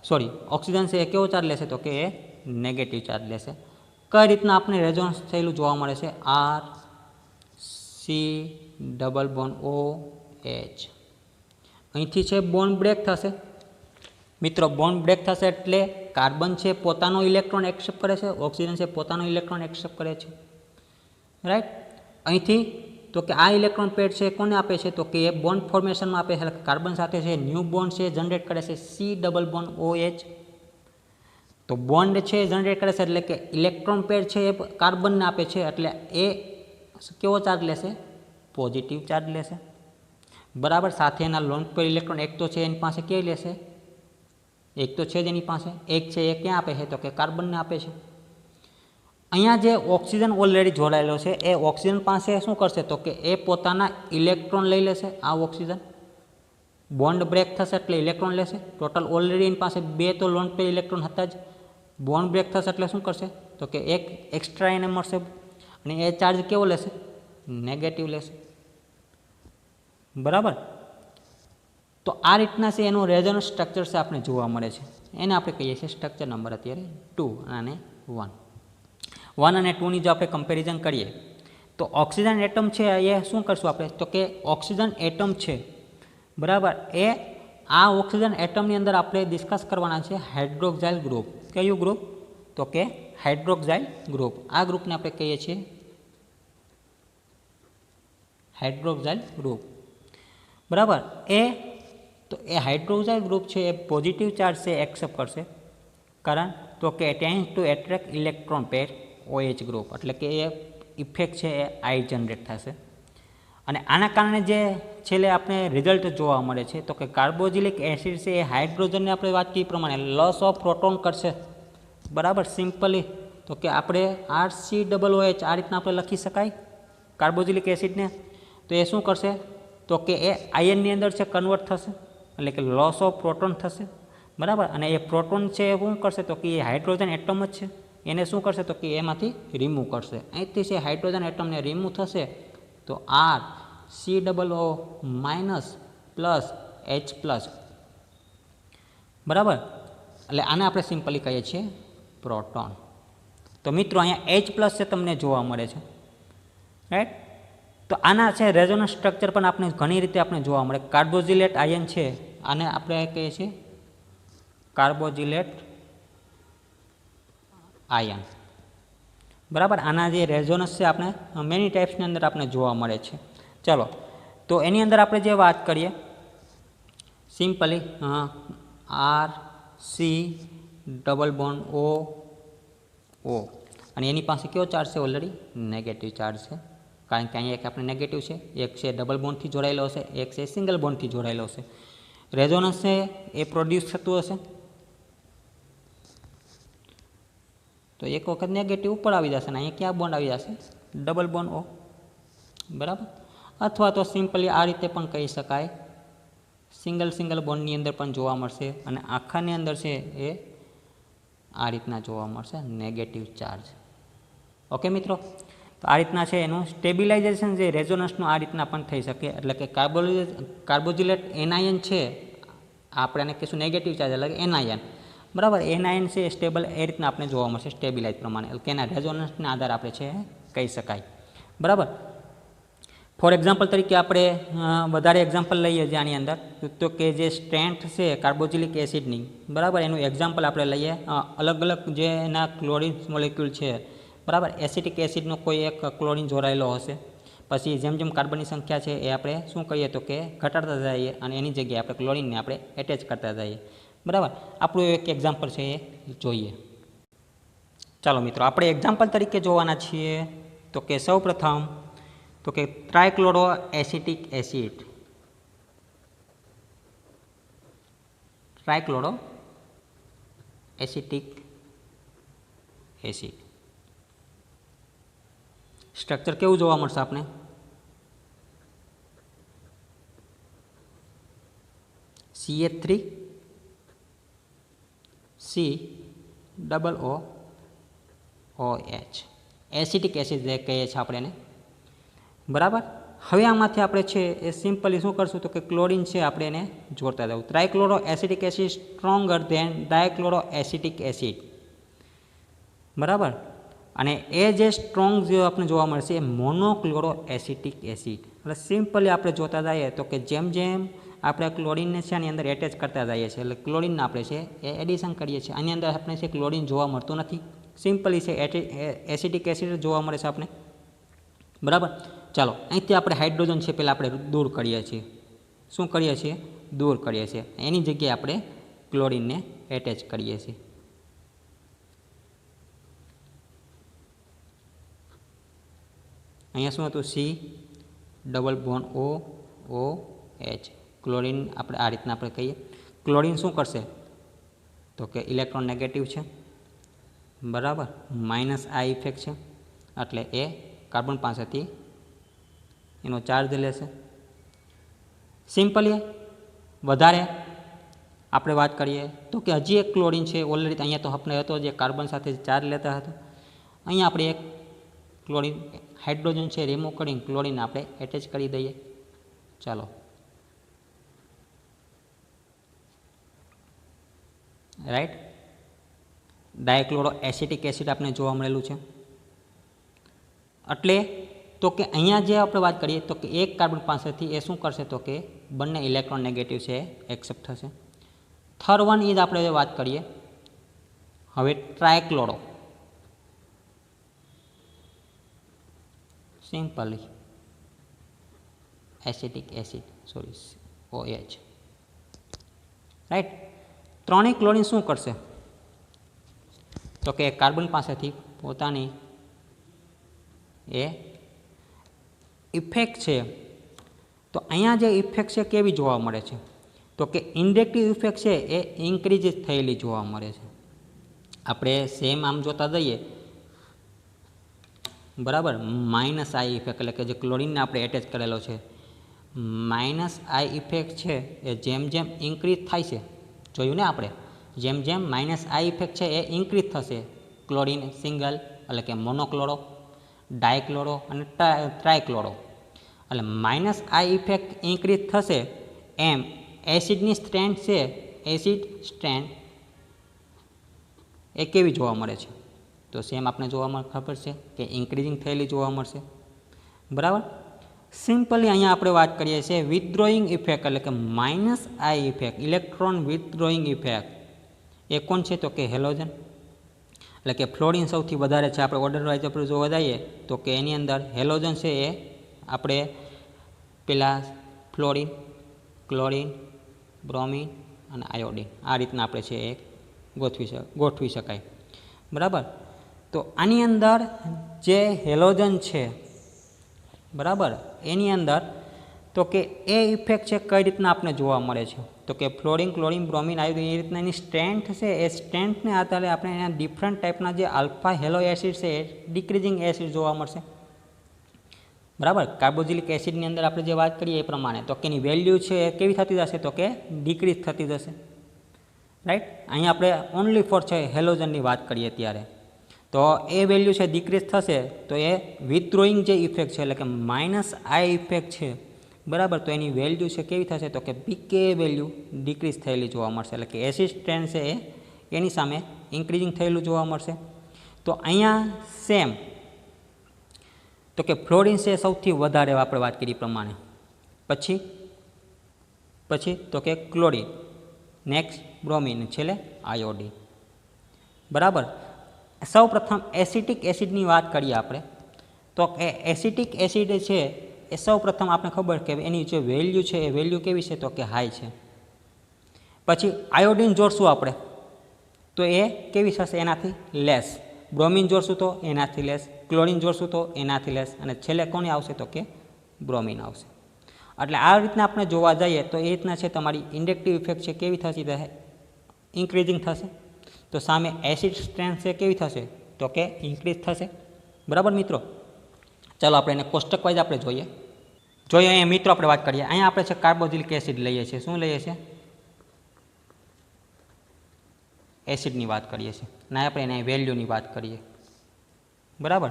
સોરી, ઓક્સિજન છે એ કેવો ચાર્જ લેશે તો કે એ નેગેટિવ ચાર્જ લેશે. કઈ રીતના આપણે રેઝોનન્સ થયેલું જોવા મળે છે, RC≡OH. અહીંથી છે બોન્ડ બ્રેક થશે મિત્રો. બોન્ડ બ્રેક થશે એટલે કાર્બન છે પોતાનો ઇલેક્ટ્રોન એક્સેપ્ટ કરે છે, ઓક્સિજન છે પોતાનો ઇલેક્ટ્રોન એક્સેપ્ટ કરે છે, રાઈટ. અહીંથી તો કે આ ઇલેક્ટ્રોન પેડ છે કોને આપે છે તો કે એ બોન્ડ ફોર્મેશનમાં આપે છે, કાર્બન સાથે છે ન્યૂ બોન્ડ છે જનરેટ કરે છે C≡OH. તો બોન્ડ છે જનરેટ કરે છે એટલે કે ઇલેક્ટ્રોન પેડ છે એ કાર્બનને આપે છે એટલે એ કેવો ચાર્જ લેશે, પોઝિટિવ ચાર્જ લેશે, બરાબર. સાથે એના લોન પેડ ઇલેક્ટ્રોન એક તો છે એની પાસે ક્યાં લેશે, એક તો છે જ એની પાસે, એક છે એ ક્યાં આપે છે તો કે કાર્બનને આપે છે. અહીંયા જે ઓક્સિજન ઓલરેડી જોડાયેલો છે એ ઓક્સિજન પાસે શું કરશે તો કે એ પોતાના ઇલેક્ટ્રોન લઈ લેશે. આ ઓક્સિજન બોન્ડ બ્રેક થશે એટલે ઇલેક્ટ્રોન લેશે. ટોટલ ઓલરેડી એની પાસે 2 તો લોન પેર ઇલેક્ટ્રોન હતા જ. બોન્ડ બ્રેક થશે એટલે શું કરશે તો કે એક એક્સ્ટ્રા એને મળશે અને એ ચાર્જ કેવો લેશે? નેગેટિવ લેશે. બરાબર. તો આ રીતના છે એનું રેઝોનન્સ સ્ટ્રક્ચર છે આપણે જોવા મળે છે. એને આપણે કહીએ છીએ સ્ટ્રક્ચર નંબર અત્યારે 2 અને 1. 1 અને 2ની જો આપણે કમ્પેરિઝન કરીએ તો ઓક્સિજન એટમ છે એ શું કરશું આપણે તો કે ઓક્સિજન એટમ છે બરાબર એ આ ઓક્સિજન એટમની અંદર આપણે ડિસ્કસ કરવાના છે હાઇડ્રોક્સાઇલ ગ્રુપ. કયું ગ્રુપ તો કે હાઇડ્રોક્સાઇલ ગ્રુપ. આ ગ્રુપને આપણે કહીએ છીએ હાઇડ્રોક્સાઇલ ગ્રુપ. બરાબર. તો એ હાઇડ્રોક્સાઇલ ગ્રુપ છે એ પોઝિટિવ ચાર્જ છે એક્સેપ્ટ કરશે. કારણ તો કે tend two attract electron pair OH group એટલે કે એ ઇફેક્ટ છે એ આઈ જનરેટ થશે. અને આના કારણે જે છેલ્લે આપણે રિઝલ્ટ જોવા મળે છે તો કે કાર્બોક્સિલિક એસિડ છે એ હાઇડ્રોજનને આપણે વાત કરી પ્રમાણે લોસ ઓફ પ્રોટોન કરશે. બરાબર. સિમ્પલી તો કે આપણે RCOOH આ રીતના આપણે લખી શકાય કાર્બોક્સિલિક એસિડને. તો એ શું કરશે તો કે એ આયનની અંદર છે કન્વર્ટ થશે એટલે કે લોસ ઓફ પ્રોટોન થશે. બરાબર. અને એ પ્રોટોન છે એ શું કરશે તો કે એ હાઇડ્રોજન એટમ જ છે એને શું કરશે તો કે એમાંથી રિમૂવ કરશે. અહીંથી છે હાઇડ્રોજન એટમને રિમૂવ થશે તો RCOO minus plus H plus. બરાબર. એટલે આને આપણે સિમ્પલી કહીએ છીએ પ્રોટોન. તો મિત્રો અહીંયા H પ્લસ છે તમને જોવા મળે છે રાઈટ. તો આના છે રેઝોનન્સ સ્ટ્રક્ચર પણ આપણે ઘણી રીતે આપણે જોવા મળે. કાર્બોક્સિલેટ આયન છે આને આપણે કહીએ છીએ કાર્બોક્સિલેટ આયન. બરાબર. આના જે રેઝોનન્સ છે આપણે મેની ટાઈપ્સની અંદર આપણે જોવા મળે છે. ચલો તો એની અંદર આપણે જે વાત કરીએ simply RC double bond O અને એની પાસે કયો ચાર્જ છે ઓલરેડી નેગેટિવ ચાર્જ છે. કારણ કે અહીંયા એક આપણે નેગેટિવ છે, એક છે ડબલ બોન્ડથી જોડાયેલો હશે, એક છે સિંગલ બોન્ડથી જોડાયેલો હશે. રેઝોનન્સ છે એ પ્રોડ્યુસ થતું હશે તો એક વખત નેગેટિવ ઉપર આવી જશે ને અહીંયા ક્યાં બોન્ડ આવી જશે ડબલ બોન્ડ O. બરાબર. અથવા તો સિમ્પલી આ રીતે પણ કહી શકાય સિંગલ બોન્ડની અંદર પણ જોવા મળશે અને આખાની અંદર છે એ આ રીતના જોવા મળશે નેગેટિવ ચાર્જ. ઓકે મિત્રો. તો આ રીતના છે એનું સ્ટેબિલાઇઝેશન છે રેઝોનન્સનું આ રીતના પણ થઈ શકે. એટલે કે કાર્બોક્સિલેટ એનાયન છે આપણે એને કહીશું નેગેટિવ ચાર્જ એટલે કે એનાયન. બરાબર. એનાયન છે સ્ટેબલ એ રીતના આપણે જોવા મળશે સ્ટેબિલાઇઝ પ્રમાણે એટલે કે એના રેઝોનન્સના આધારે આપણે છે કહી શકાય. બરાબર. ફોર એક્ઝામ્પલ તરીકે આપણે વધારે એક્ઝામ્પલ લઈએ છીએ આની અંદર તો કે જે સ્ટ્રેન્થ છે કાર્બોક્સિલિક એસિડની. બરાબર. એનું એક્ઝામ્પલ આપણે લઈએ અલગ અલગ જે એના ક્લોરિન મોલેક્યુલ છે. બરાબર. એસિટિક એસિડનો કોઈ એક ક્લોરિન જોડાયેલો હશે પછી જેમ જેમ કાર્બનની સંખ્યા છે એ આપણે શું કહીએ તો કે ઘટાડતા જઈએ અને એની જગ્યાએ આપણે ક્લોરિનને આપણે એટેચ કરતા જઈએ. બરાબર. આપણું એક એક્ઝામ્પલ છે એ જોઈએ. ચાલો મિત્રો આપણે એક્ઝામ્પલ તરીકે જોવાના છીએ તો કે સૌ પ્રથમ તો કે trichloro acetic acid. Trichloro acetic acid structure કેવું જોવા મળશે આપણે CH3COOH એસિટિક એસિડ જે કહીએ છીએ આપણે એને. બરાબર. હવે આમાંથી આપણે છે એ સિમ્પલી શું કરશું તો કે ક્લોરિન છે આપણે એને જોડતા જવું. Trichloro acetic acid stronger than dichloro acetic acid. બરાબર. અને એ જે સ્ટ્રોંગ જે આપણે જોવા મળશે એ મોનોક્લોરો એસિટિક એસિડ. એટલે સિમ્પલી આપણે જોતા જઈએ તો કે જેમ જેમ આપણે ક્લોરિનને છે આની અંદર એટેચ કરતા જઈએ છીએ એટલે ક્લોરિનને આપણે છે એ એડિશન કરીએ છીએ. આની અંદર આપણે છે ક્લોરિન જોવા મળતું નથી. સિમ્પલી છે એસિટિક એસિડ જોવા મળે છે આપણે. બરાબર. ચાલો અહીંથી આપણે હાઇડ્રોજન છે પહેલાં આપણે દૂર કરીએ છીએ. શું કરીએ છીએ દૂર કરીએ છીએ. એની જગ્યાએ આપણે ક્લોરિનને એટેચ કરીએ છીએ. અહીંયા શું હતું C double bond OH chlorine આપણે આ રીતના આપણે કહીએ. ક્લોરિન શું કરશે તો કે ઇલેક્ટ્રોન નેગેટિવ છે. બરાબર, માઇનસ આ ઇફેક્ટ છે એટલે એ કાર્બન પાસેથી એનો ચાર્જ લેશે. સિમ્પલી વધારે આપણે વાત કરીએ તો કે હજી એક ક્લોરીન છે, ઓલરેડી અહીંયા તો આપણે હતો જે કાર્બન સાથે ચાર્જ લેતા હતો. અહીંયા આપણે એક ક્લોરીન હાઇડ્રોજન છે રિમૂવ કરીને ક્લોરીન આપણે એટેચ કરી દઈએ. ચાલો, રાઈટ, ડાયક્લોરો એસિટિક એસિડ આપણે જોવા મળેલું છે. એટલે તો કે અહીંયા જે આપણે વાત કરીએ તો કે એક કાર્બન પાસેથી એ શું કરશે તો કે બંને ઇલેક્ટ્રોન નેગેટિવ છે એ એક્સેપ્ટ થશે. થર્ડ વન ઇઝ આપણે વાત કરીએ હવે trichloro. Simply acetic acid sorry OH, right. ત્રણેય ક્લોરીન શું કરશે તો કે કાર્બન પાસેથી પોતાની એ ઇફેક્ટ છે. તો અહીંયા જે ઇફેક્ટ છે કેવી જોવા મળે છે તો કે ઇન્ડક્ટિવ ઇફેક્ટ છે એ ઇન્ક્રીઝ થયેલી જોવા મળે છે. આપણે સેમ આમ જોતા જઈએ બરાબર, માઇનસ આઈ ઇફેક્ટ એટલે કે જે ક્લોરીનને આપણે એટેચ કરેલો છે, માઇનસ આઈ ઇફેક્ટ છે એ જેમ જેમ ઇન્ક્રીઝ થાય છે, જોયું ને આપણે, જેમ જેમ માઇનસ આઈ ઇફેક્ટ છે એ ઇન્ક્રીઝ થશે ક્લોરીન સિંગલ એટલે કે મોનોક્લોરો, ડાયક્લોરો અને ટ્રાયક્લોરો. એટલે માઇનસ આઈ ઇફેક્ટ ઇન્ક્રીઝ થશે એમ એસિડની સ્ટ્રેન્થ છે, એસિડ સ્ટ્રેન્થ એ કેવી જોવા મળે છે તો સેમ આપણે જોવા ખબર છે કે ઇન્ક્રીઝિંગ થયેલી જોવા મળશે. બરાબર. સિમ્પલી અહીંયા આપણે વાત કરીએ છીએ વિથડ્રોઈંગ ઇફેક્ટ એટલે કે માઇનસ આઈ ઇફેક્ટ, ઇલેક્ટ્રોન વિથડ્રોઈંગ ઇફેક્ટ એ કોણ છે તો કે હેલોજન. એટલે કે ફ્લોરિન સૌથી વધારે છે. આપણે ઓર્ડર વાઇઝ આપણે જોવા જઈએ તો કે એની અંદર હેલોજન છે એ આપણે પેલા ફ્લોરિન, ક્લોરિન, બ્રોમિન અને આયોડિન આ રીતના આપણે છે એ ગોઠવી શકાય. બરાબર. તો આની અંદર જે હેલોજન છે બરાબર એની અંદર તો કે એ ઇફેક્ટ છે કઈ રીતના આપણે જોવા મળે છે તો કે ફ્લોરિન, ક્લોરિન, બ્રોમિન, આયોડિન એ રીતના એની સ્ટ્રેન્થ છે એ સ્ટ્રેન્થને આધારે આપણે એના ડિફરન્ટ ટાઈપના જે આલ્ફા હેલો એસિડ છે એ ડિક્રીઝિંગ એસિડ જોવા મળશે. બરાબર. કાર્બોક્સિલિક એસિડની અંદર આપણે જે વાત કરીએ એ પ્રમાણે તો કે એની વેલ્યુ છે એ કેવી થતી જશે તો કે ડિક્રીઝ થતી જશે. રાઈટ. અહીંયા આપણે ઓનલી ફોર છે હેલોજનની વાત કરીએ ત્યારે તો એ વેલ્યુ છે ડિક્રીઝ થશે તો એ વિથડ્રોઈંગ જે ઇફેક્ટ છે એટલે કે માઇનસ આઈ ઇફેક્ટ છે બરાબર, તો એની વેલ્યુ છે કેવી થશે તો કે પીકે વેલ્યુ ડિક્રીઝ થયેલી જોવા મળશે. એટલે કે એસિડ સ્ટ્રેન્થ છે એ એની સામે ઇન્ક્રીઝિંગ થયેલું જોવા મળશે. તો અહીંયા સેમ તો કે ફ્લોરિન છે સૌથી વધારે આપણે વાત કરી પ્રમાણે, પછી તો કે ક્લોરિન, નેક્સ્ટ બ્રોમિન, છેલ્લે આયોડિન. બરાબર. સૌ પ્રથમ એસિટિક એસિડની વાત કરીએ આપણે તો એ એસિટિક એસિડ છે એ સૌ પ્રથમ આપણે ખબર કે એની જે વેલ્યુ છે એ વેલ્યુ કેવી છે તો કે હાઈ છે. પછી આયોડિન જોડશું આપણે તો એ કેવી થશે એનાથી લેસ, બ્રોમિન જોડશું તો એનાથી લેસ, ક્લોરિન જોડશું તો એનાથી લેસ અને છેલ્લે કોને આવશે તો કે બ્રોમિન આવશે. એટલે આ રીતના આપણે જોવા જઈએ તો એ રીતના છે તમારી ઇન્ડક્ટિવ ઇફેક્ટ છે કેવી થશે રહે ઇન્ક્રીઝિંગ થશે. તો સામે એસિડ સ્ટ્રેન્થ છે કેવી થશે તો કે ઇન્ક્રીઝ થશે. બરાબર મિત્રો. ચાલો આપણે એને કોષ્ટક વાઇઝ આપણે જોઈએ અહીંયા મિત્રો આપણે વાત કરીએ. અહીંયા આપણે છે કાર્બોક્સિલિક એસિડ લઈએ છીએ. શું લઈએ છીએ? એસિડની વાત કરીએ છીએ અને આપણે એના વેલ્યુની વાત કરીએ. બરાબર.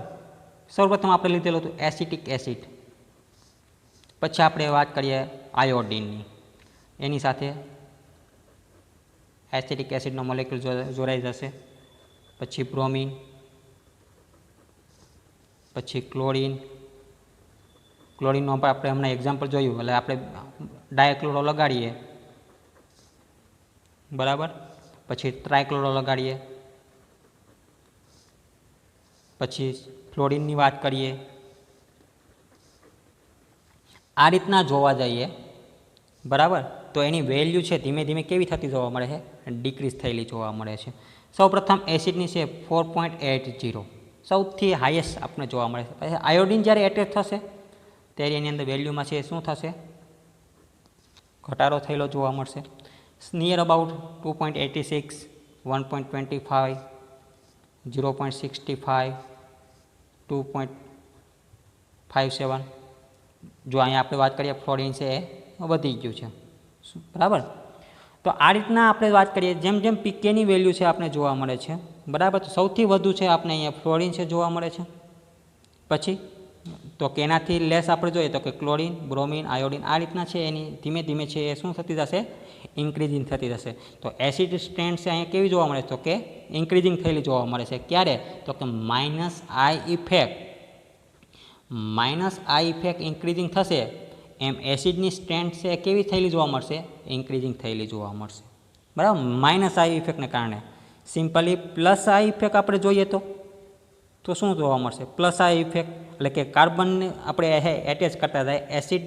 સૌપ્રથમ આપણે લીધેલું હતું એસિટિક એસિડ, પછી આપણે વાત કરીએ આયોડિનની, એની સાથે એસિટિક એસિડનો મોલેક્યુલ જોડાઈ જશે, પછી બ્રોમિન, પછી ક્લોરિનનો આપણે હમણાં એક્ઝામ્પલ જોયું એટલે આપણે ડાયક્લોરો લગાડીએ બરાબર, પછી ટ્રાયક્લોરો લગાડીએ, પછી ફ્લોરિનની વાત કરીએ. આ રીતના જોવા જઈએ બરાબર તો એની વેલ્યુ છે ધીમે ધીમે કેવી થતી જોવા મળે છે ડિક્રીઝ થયેલી જોવા મળે છે. સૌપ્રથમ એસિડની છે 4.80 સૌથી હાઈએસ્ટ આપણે જોવા મળે છે. પછી આયોડિન જ્યારે એટેચ થશે ત્યારે એની અંદર વેલ્યુમાં છે શું થશે ઘટાડો થયેલો જોવા મળશે. Near about 2.86, 1.25 0.65, 2.57. જો અહીંયા આપણે વાત કરીએ ફ્લોરિન છે એ વધી ગયું છે, બરાબર. તો આ રીતના આપણે વાત કરીએ જેમ જેમ પીકેની વેલ્યુ છે આપણે જોવા મળે છે, બરાબર. તો સૌથી વધુ છે આપણે અહીંયા ફ્લોરિન છે જોવા મળે છે. પછી તો કે એનાથી લેસ આપણે જોઈએ તો કે ક્લોરિન, બ્રોમિન, આયોડિન, આ રીતના છે એની ધીમે ધીમે છે એ શું થતી જશે, ઇન્ક્રીઝિંગ થતી જશે. તો એસિડ સ્ટ્રેન્ડ છે અહીંયા કેવી જોવા મળે છે, તો કે ઇન્ક્રીઝિંગ થયેલી જોવા મળે છે. ક્યારે, તો કે માઇનસ આઈ ઇફેક્ટ ઇન્ક્રીઝિંગ થશે એમ એસિડની સ્ટ્રેન્ડ છે કેવી થયેલી જોવા મળશે, ઇન્ક્રીઝિંગ થયેલી જોવા મળશે, બરાબર. માઇનસ આઈ ઇફેક્ટને કારણે. સિમ્પલી પ્લસ આઈ ઇફેક્ટ આપણે જોઈએ તો શું જોવા મળશે, પ્લસ આઈ ઇફેક્ટ એટલે કે કાર્બનને આપણે એટેચ કરતા થાય એસિડ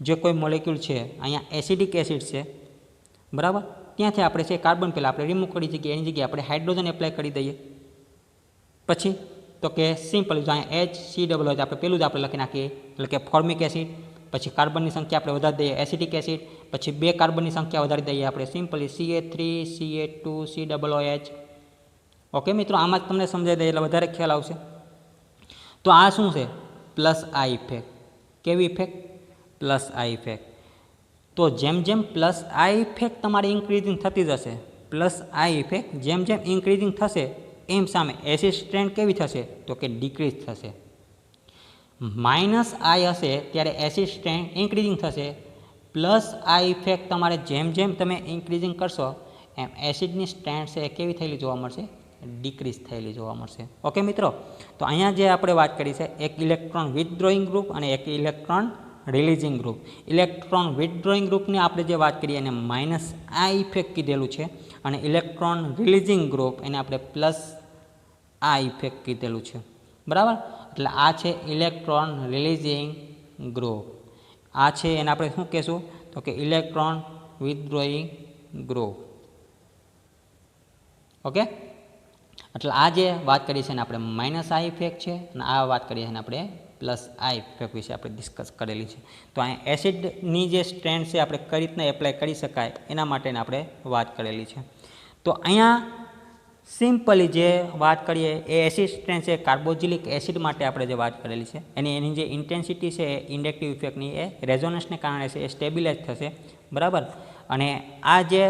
જે કોઈ મોલેક્યુલ છે, અહીંયા એસિડિક એસિડ છે, બરાબર. ત્યાંથી આપણે છે કાર્બન પહેલાં આપણે રિમૂવ કરી જગ્યાએ એની જગ્યાએ આપણે હાઇડ્રોજન એપ્લાય કરી દઈએ. પછી તો કે સિમ્પલી જો અહીંયા HCl હોય તો આપણે પેલું જ આપણે લખી નાખીએ એટલે કે ફોર્મિક એસિડ. પછી કાર્બનની સંખ્યા આપણે વધારી દઈએ એસિડિક એસિડ. પછી 2 કાર્બનની સંખ્યા વધારી દઈએ આપણે simply CH3, CH2, COOH. Okay મિત્રો, આમાં જ તમને સમજાઈ દઈએ એટલે વધારે ખ્યાલ આવશે. તો આ શું છે, પ્લસ આઈ ઇફેક્ટ. કેવી ઇફેક્ટ, પ્લસ આઈ ઇફેક્ટ. તો જેમ જેમ પ્લસ આઈ ઇફેક્ટ તમારી ઇન્ક્રીઝિંગ થતી જશે, પ્લસ આઈ ઇફેક્ટ જેમ જેમ ઇન્ક્રીઝિંગ થશે એમ સામે એસિડ સ્ટ્રેન્ડ કેવી થશે, તો કે ડિક્રીઝ થશે. માઇનસ આઈ હશે ત્યારે એસિડ સ્ટ્રેન્ડ ઇન્ક્રીઝિંગ થશે. પ્લસ આઈ ઇફેક્ટ તમારે જેમ જેમ તમે ઇન્ક્રીઝિંગ કરશો એમ એસિડની સ્ટ્રેન્ડ છે એ કેવી થયેલી જોવા મળશે, ડિક્રીઝ થયેલી જોવા મળશે. ઓકે મિત્રો, તો અહીંયા જે આપણે વાત કરી છે એક ઇલેક્ટ્રોન વિથડ્રોઈંગ ગ્રુપ અને એક ઇલેક્ટ્રોન રિલીઝિંગ ગ્રુપ. ઇલેક્ટ્રોન વિથડ્રોઈંગ ગ્રુપની આપણે જે વાત કરીએ એને માઇનસ આઈ ઇફેક્ટ કીધેલું છે અને ઇલેક્ટ્રોન રિલીઝિંગ ગ્રુપ એને આપણે પ્લસ આઈ ઇફેક્ટ કીધેલું છે, બરાબર. એટલે આ છે ઇલેક્ટ્રોન રિલીઝિંગ ગ્રુપ. આ છે એને આપણે શું કહેશું, તો કે ઇલેક્ટ્રોન વિથડ્રોઈંગ ગ્રુપ. ઓકે, એટલે આ જે વાત કરી છે એને આપણે માઇનસ આઈ ઇફેક્ટ છે અને આ વાત કરીએ છીએ આપણે પ્લસ આઈ ઇફેક્ટ વિશે આપણે ડિસ્કસ કરેલી છે. તો અહીંયા એસિડની જે સ્ટ્રેન્ડ છે આપણે કઈ રીતના એપ્લાય કરી શકાય એના માટેની આપણે વાત કરેલી છે. તો અહીંયા સિમ્પલી જે વાત કરીએ એ એસિડ સ્ટ્રેન્ડ છે કાર્બોક્સિલિક એસિડ માટે આપણે જે વાત કરેલી છે એની જે ઇન્ટેન્સિટી છે એ ઇન્ડક્ટિવ ઇફેક્ટની એ રેઝોનન્સને કારણે છે એ સ્ટેબિલાઇઝ થશે, બરાબર. અને આ જે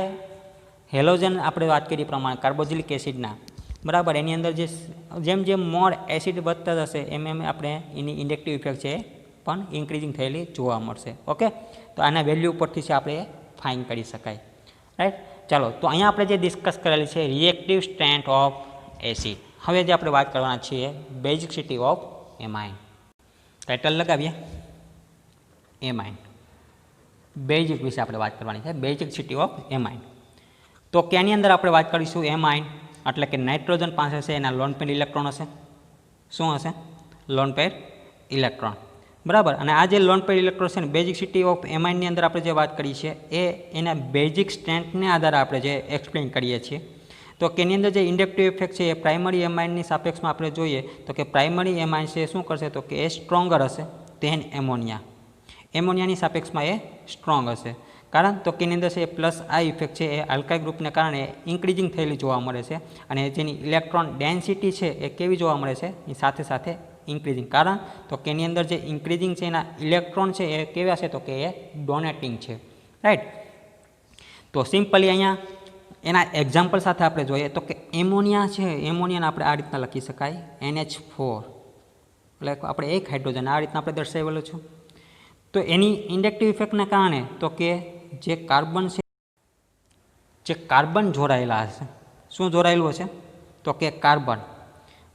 હેલોજન આપણે વાત કરી પ્રમાણે કાર્બોક્સિલિક એસિડના, બરાબર, એની અંદર જેમ જેમ મોર એસિડ વધતા જશે એમ એમ આપણે એની ઇન્ડક્ટિવ ઇફેક્ટ છે પણ ઇન્ક્રીઝિંગ થયેલી જોવા મળશે. ઓકે, તો આના વેલ્યુ ઉપરથી છે આપણે ફાઇન કરી શકાય, રાઈટ. ચાલો, તો અહીંયા આપણે જે ડિસ્કસ કરેલી છે રિએક્ટિવ સ્ટ્રેન્થ ઓફ એસિડ. હવે જે આપણે વાત કરવાના છીએ બેઝિસિટી ઓફ એમાઇન. ટાઇટલ લગાવીએ, એમાઇન બેઝિક વિશે આપણે વાત કરવાની છે, બેઝિસિટી ઓફ એમાઇન. તો કે આની અંદર આપણે વાત કરીશું એમાઇન એટલે કે નાઇટ્રોજન પાસે છે એના લોન પેર ઇલેક્ટ્રોન હશે. શું હશે, લોન પેર ઇલેક્ટ્રોન, બરાબર. અને આ જે લોન પેર ઇલેક્ટ્રોન છે ને બેઝિસિટી ઓફ એમાઇનની અંદર આપણે જે વાત કરી છે એ એના બેઝિક સ્ટ્રેન્થને આધારે આપણે જે એક્સપ્લેન કરીએ છીએ. તો કે એની અંદર જે ઇન્ડક્ટિવ ઇફેક્ટ છે એ પ્રાઇમરી એમાઇનની સાપેક્ષમાં આપણે જોઈએ તો કે પ્રાઇમરી એમાઇન છે શું કરશે, તો કે એ સ્ટ્રોંગર હશે ધેન એમોનિયા. એમોનિયાની સાપેક્ષમાં એ સ્ટ્રોંગ હશે. કારણ તો કે એની અંદર છે પ્લસ આઈ ઇફેક્ટ છે એ આલ્કાઇલ ગ્રુપને કારણે ઇન્ક્રીઝિંગ થયેલી જોવા મળે છે અને જેની ઇલેક્ટ્રોન ડેન્સિટી છે એ કેવી જોવા મળે છે, એ સાથે સાથે ઇન્ક્રીઝિંગ. કારણ તો કે એની અંદર જે ઇન્ક્રીઝિંગ છે એના ઇલેક્ટ્રોન છે એ કેવા છે, તો કે એ ડોનેટિંગ છે, રાઈટ. તો સિમ્પલી અહીંયા એના એક્ઝામ્પલ સાથે આપણે જોઈએ તો કે એમોનિયા છે, એમોનિયાને આપણે આ રીતના લખી શકાય NH4 એટલે આપણે એક હાઇડ્રોજન આ રીતના આપણે દર્શાવેલું છે. તો એની ઇન્ડક્ટિવ ઇફેક્ટને કારણે તો કે જે કાર્બન જોડાયેલા હશે, શું જોડાયેલું હશે, તો કે કાર્બન,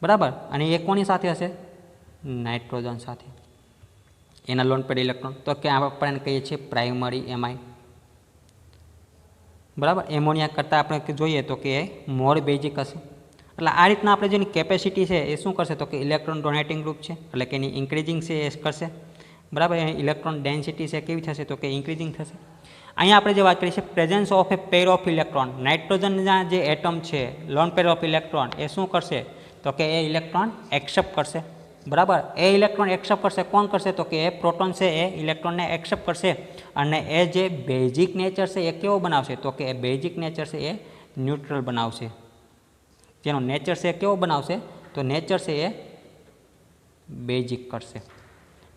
બરાબર. અને એ કોની સાથે હશે, નાઇટ્રોજન સાથે, એના લોન પેર ઇલેક્ટ્રોન. તો કે આપણે કહીએ છીએ પ્રાઇમરી એમાઇન, બરાબર. એમોનિયા કરતાં આપણે જોઈએ તો કે એ મોર બેઝિક હશે. એટલે આ રીતના આપણે જેની કેપેસિટી છે એ શું કરશે, તો કે ઇલેક્ટ્રોન ડોનેટિંગ ગ્રુપ છે એટલે કે એની ઇન્ક્રીઝિંગ છે એ કરશે, બરાબર. ઇલેક્ટ્રોન ડેન્સિટી છે કેવી થશે, તો કે ઇન્ક્રીઝિંગ થશે. અહીંયા આપણે જે વાત કરીએ છીએ presence of a pair of electron, નાઇટ્રોજનના જે એટમ છે લોન પેર ઓફ ઇલેક્ટ્રોન એ શું કરશે, તો કે એ ઇલેક્ટ્રોન એક્સેપ્ટ કરશે, બરાબર. એ ઇલેક્ટ્રોન એક્સેપ્ટ કરશે, કોણ કરશે, તો કે એ પ્રોટોન છે એ ઇલેક્ટ્રોનને એક્સેપ્ટ કરશે અને એ જે બેઝિક નેચર છે એ કેવો બનાવશે, તો કે એ બેઝિક નેચર છે એ ન્યુટ્રલ બનાવશે. જેનો નેચર છે એ કેવો બનાવશે? તો નેચર છે એ બેઝિક કરશે,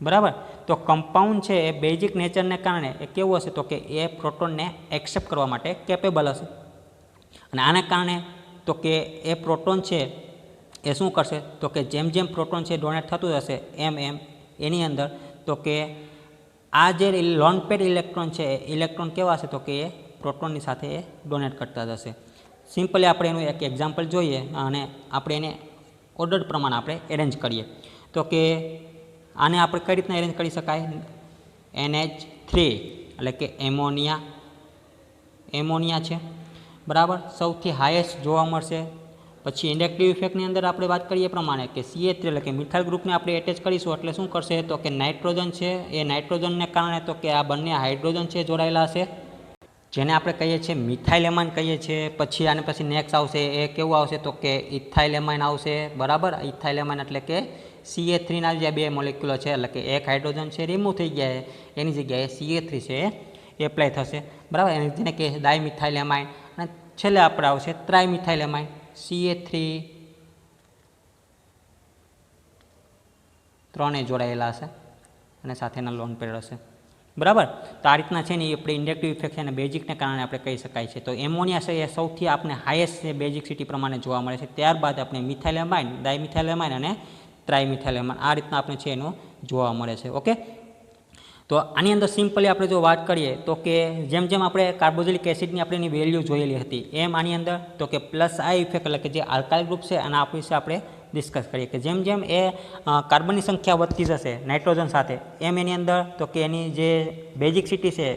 બરાબર. તો કમ્પાઉન્ડ છે એ બેઝિક નેચરને કારણે એ કેવું હશે? તો કે એ પ્રોટોનને એક્સેપ્ટ કરવા માટે કેપેબલ હશે. અને આને કારણે તો કે એ પ્રોટોન છે એ શું કરશે? તો કે જેમ જેમ પ્રોટોન છે ડોનેટ થતું જશે એમ એમ એની અંદર તો કે આ જે લોન પેર ઇલેક્ટ્રોન છે એ ઇલેક્ટ્રોન કેવા હશે? તો કે એ પ્રોટોનની સાથે એ ડોનેટ કરતા જશે. સિમ્પલી આપણે એનું એક એક્ઝામ્પલ જોઈએ અને આપણે એને ઓર્ડર પ્રમાણે આપણે એરેન્જ કરીએ. તો કે આને આપણે કઈ રીતના એરેન્જ કરી શકાય? NH3 એટલે કે એમોનિયા છે, બરાબર, સૌથી હાઈએસ્ટ જોવા મળશે. પછી ઇન્ડક્ટિવ ઇફેક્ટની અંદર આપણે વાત કરીએ પ્રમાણે કે CH3 એટલે કે મિથાઇલ ગ્રુપને આપણે એટેચ કરીશું એટલે શું કરશે? તો કે નાઇટ્રોજન છે એ નાઇટ્રોજનને કારણે તો કે આ બંને હાઇડ્રોજન છે જોડાયેલા હશે, જેને આપણે કહીએ છીએ મિથાઇલ એમાઇન કહીએ છીએ. પછી આને પછી નેક્સ્ટ આવશે એ કેવું આવશે? તો કે ઇથાઇલ એમાઇન આવશે, બરાબર. ઇથાઇલ એમાઇન એટલે કે CH3ના જે બે મોલેક્યુલો છે એટલે કે એક હાઇડ્રોજન છે રિમૂવ થઈ ગયા છે, એની જગ્યાએ CH3 છે એ એપ્લાય થશે, બરાબર. જેને કે ડાયમિથાઇલ એમાઇન. અને છેલ્લે આપણે આવશે ટ્રાયમિથાઇલ એમાઇન, CH3 ત્રણે જોડાયેલા હશે અને સાથેના લોન પેર હશે, બરાબર. તો આ રીતના છે ને એ આપણે ઇન્ડક્ટિવ ઇફેક્ટ છે અને બેઝિકને કારણે આપણે કહી શકાય છે. તો એમોનિયા છે એ સૌથી આપણે હાઈએસ્ટ છે બેઝિકસિટી પ્રમાણે જોવા મળે છે. ત્યારબાદ આપણે મિથાઇલ એમાઇન, ડાયમિથાઇલ એમાઇન અને ટ્રાયમિથાઇલ એમાઇન આ રીતના આપણે છે એનું જોવા મળે છે. ઓકે. તો આની અંદર સિમ્પલી આપણે જો વાત કરીએ તો કે જેમ જેમ આપણે કાર્બોક્સિલિક એસિડની આપણે એની વેલ્યુ જોયેલી હતી એમ આની અંદર તો કે પ્લસ આ ઇફેક્ટ એટલે કે જે આલ્કાઇલ ગ્રુપ છે અને આ વિશે આપણે ડિસ્કસ કરીએ કે જેમ જેમ એ કાર્બનની સંખ્યા વધતી જશે નાઇટ્રોજન સાથે એમ એની અંદર તો કે એની જે બેઝિકસિટી છે,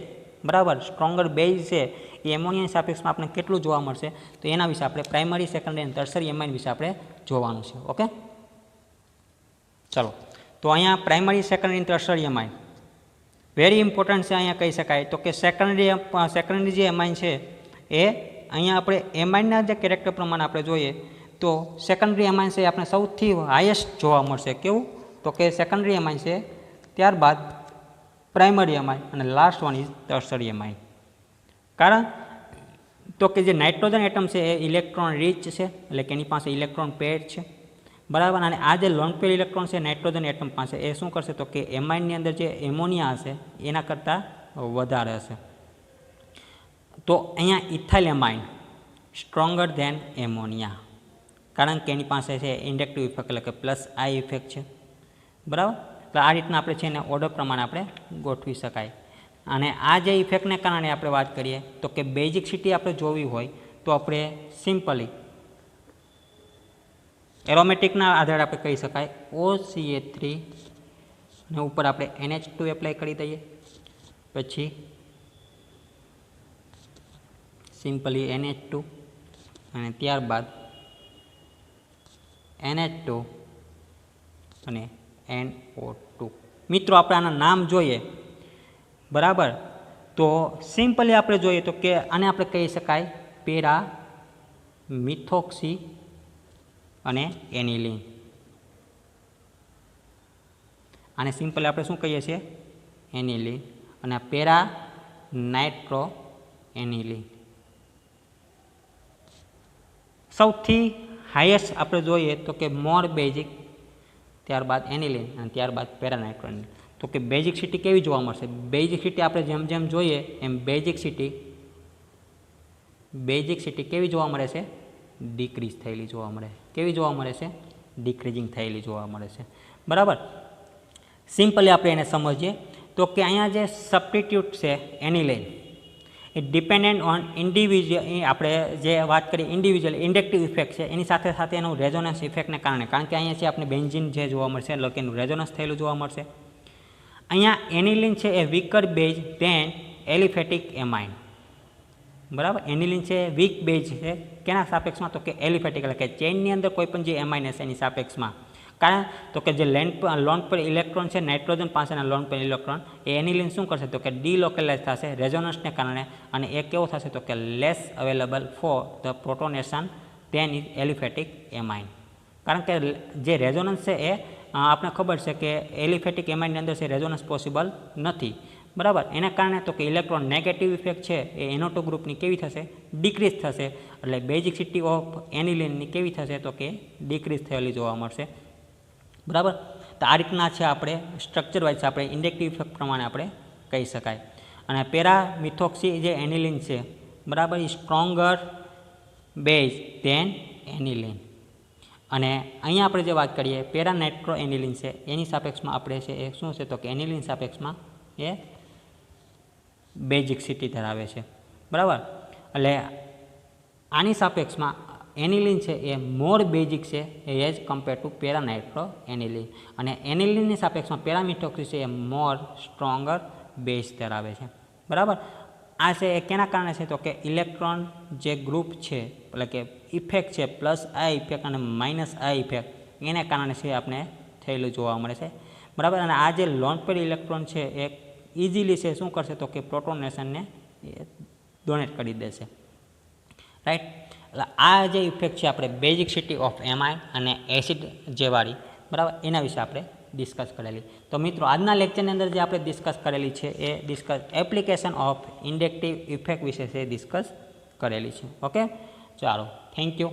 બરાબર, સ્ટ્રોંગર બેઝ છે એ એમોનિયાની સાપેક્ષમાં આપણે કેટલું જોવા મળશે? તો એના વિશે આપણે પ્રાઇમરી, સેકન્ડરી અને ટર્સરી એમાઇન વિશે આપણે જોવાનું છે. ઓકે, ચલો. તો અહીંયા primary, secondary, tertiary amine very important છે. અહીંયા કહી શકાય તો કે સેકન્ડરી જે એમાઇન છે એ અહીંયા આપણે એમાઇનના જે કેરેક્ટર પ્રમાણે આપણે જોઈએ તો સેકન્ડરી એમાઇન છે આપણે સૌથી હાઈએસ્ટ જોવા મળશે. કેવું? તો કે સેકન્ડરી એમાઇન છે, ત્યારબાદ પ્રાઇમરી એમાઇન અને last one is tertiary amine. કારણ તો કે જે નાઇટ્રોજન એટમ છે એ ઇલેક્ટ્રોન રીચ છે એટલે કે એની પાસે ઇલેક્ટ્રોન પેર છે, બરાબર. અને આ જે લોન પેર ઇલેક્ટ્રોન છે નાઇટ્રોજન એટમ પાસે એ શું કરશે? તો કે એમાઇનની અંદર જે એમોનિયા હશે એના કરતાં વધારે હશે. તો અહીંયા ethyl amine stronger than ammonia, કારણ કે એની પાસે છે ઇન્ડક્ટિવ ઇફેક્ટ એટલે કે પ્લસ આઈ ઇફેક્ટ છે, બરાબર. તો આ રીતના આપણે છે એને ઓર્ડર પ્રમાણે આપણે ગોઠવી શકાય. અને આ જે ઇફેક્ટને કારણે આપણે વાત કરીએ તો કે બેઝિકસિટી આપણે જોવી હોય તો આપણે સિમ્પલી એરોમેટિકના આધારે આપણે કહી શકાય OCH3 અને ઉપર આપણે NH2 એપ્લાય કરી દઈએ, પછી સિમ્પલી NH2 અને ત્યારબાદ NH2 અને NO2. મિત્રો આપણે આના નામ જોઈએ, બરાબર. તો સિમ્પલી આપણે જોઈએ તો કે આને આપણે કહી શકાય પેરા મિથોક્સી અને એનિલિન. આને સિમ્પલી આપણે શું કહીએ છીએ? એનિલિન. અને પેરા નાઇટ્રો એનિલિન. સૌથી હાઈએસ્ટ આપણે જોઈએ તો કે મોર બેઝિક, ત્યારબાદ એનિલિન અને ત્યારબાદ પેરા નાઇટ્રો એનિલિન. તો કે બેઝિકસિટી કેવી જોવા મળશે? બેઝિકસિટી આપણે જેમ જેમ જોઈએ એમ બેઝિકસિટી કેવી જોવા મળે છે? ડિક્રીઝ થયેલી જોવા મળે. કેવી જોવા મળે છે? ડિક્રીઝિંગ થયેલી જોવા મળે છે, બરાબર. સિમ્પલી આપણે એને સમજીએ તો કે અહીંયા જે સબસ્ટિટ્યુટ છે aniline A dependent on individual, આપણે જે વાત કરીએ ઇન્ડિવિજ્યુઅલ ઇન્ડક્ટિવ ઇફેક્ટ છે એની સાથે સાથે એનું રેઝોનન્સ ઇફેક્ટને કારણે, કારણ કે અહીંયા છે આપણે બેન્ઝીન જે જોવા મળશે એટલે કે એનું રેઝોનન્સ થયેલું જોવા મળશે. અહીંયા એનિલિન છે એ weaker base than aliphatic amine, બરાબર. એનિલિન છે વીક બેઝ છે કેના સાપેક્ષમાં? તો કે એલિફેટિક એટલે કે ચેઇનની અંદર કોઈ પણ જે એમાઇન હશે એની સાપેક્ષમાં. કારણ તો કે જે લોન પર ઇલેક્ટ્રોન છે નાઇટ્રોજન પાસેના લોન પર ઇલેક્ટ્રોન એ એનિલિન શું કરશે? તો કે ડીલોકેલાઇઝ થશે રેઝોનન્સને કારણે અને એ કેવો થશે? તો કે less available for the protonation than is aliphatic amine. કારણ કે જે રેઝોનન્સ છે એ આપણે ખબર છે કે એલિફેટિક એમાઇનની અંદર છે રેઝોનન્સ પોસિબલ નથી, બરાબર. એના કારણે તો કે ઇલેક્ટ્રોન નેગેટિવ ઇફેક્ટ છે એ NO2 ગ્રુપની કેવી થશે, ડિક્રીઝ થશે. એટલે બેઝિસિટી ઓફ એનિલિનની કેવી થશે તો કે ડિક્રીઝ થયેલી જોવા મળશે. બરાબર. તો આ રીતના છે આપણે સ્ટ્રક્ચર વાઇઝ આપણે ઇન્ડક્ટિવ ઇફેક્ટ પ્રમાણે આપણે કહી શકાય. અને પેરામિથોક્સી જે એનિલિન છે, બરાબર, એ સ્ટ્રોંગર બેઝ ધેન એનિલિન. અને અહીંયા આપણે જે વાત કરીએ પેરાનાઇટ્રો એનિલિન છે એની સાપેક્ષમાં આપણે છે એ શું છે તો કે એનિલિન સાપેક્ષમાં એ બેઝિસિટી ધરાવે છે. બરાબર. એટલે આની સાપેક્ષમાં એનિલિન છે એ મોર બેઝિક છે એઝ કમ્પેર ટુ પેરાનાઇટ્રો એનિલિન. અને એનિલિનની સાપેક્ષમાં પેરામિથોક્સી છે એ મોર સ્ટ્રોંગર બેઝ ધરાવે છે. બરાબર. આ છે એ કેના કારણે છે તો કે ઇલેક્ટ્રોન જે ગ્રુપ છે એટલે કે ઇફેક્ટ છે પ્લસ આ ઇફેક્ટ અને માઇનસ આ ઇફેક્ટ એને કારણે છે આપણે થયેલું જોવા મળે છે. બરાબર. અને આ જે લોન પેર ઇલેક્ટ્રોન છે એ ઇઝીલી છે શું કરશે તો કે પ્રોટોનેશનને ડોનેટ કરી દેશે. રાઈટ. એટલે આ જે ઇફેક્ટ છે આપણે બેઝિસિટી ઓફ એમાઇન અને એસિડ જેવાળી, બરાબર, એના વિશે આપણે ડિસ્કસ કરેલી. તો મિત્રો આજના લેક્ચરની અંદર જે આપણે ડિસ્કસ કરેલી છે એ એપ્લિકેશન ઓફ ઇન્ડક્ટિવ ઇફેક્ટ વિશે છે ડિસ્કસ કરેલી છે. ઓકે, ચાલો, થેન્ક યુ.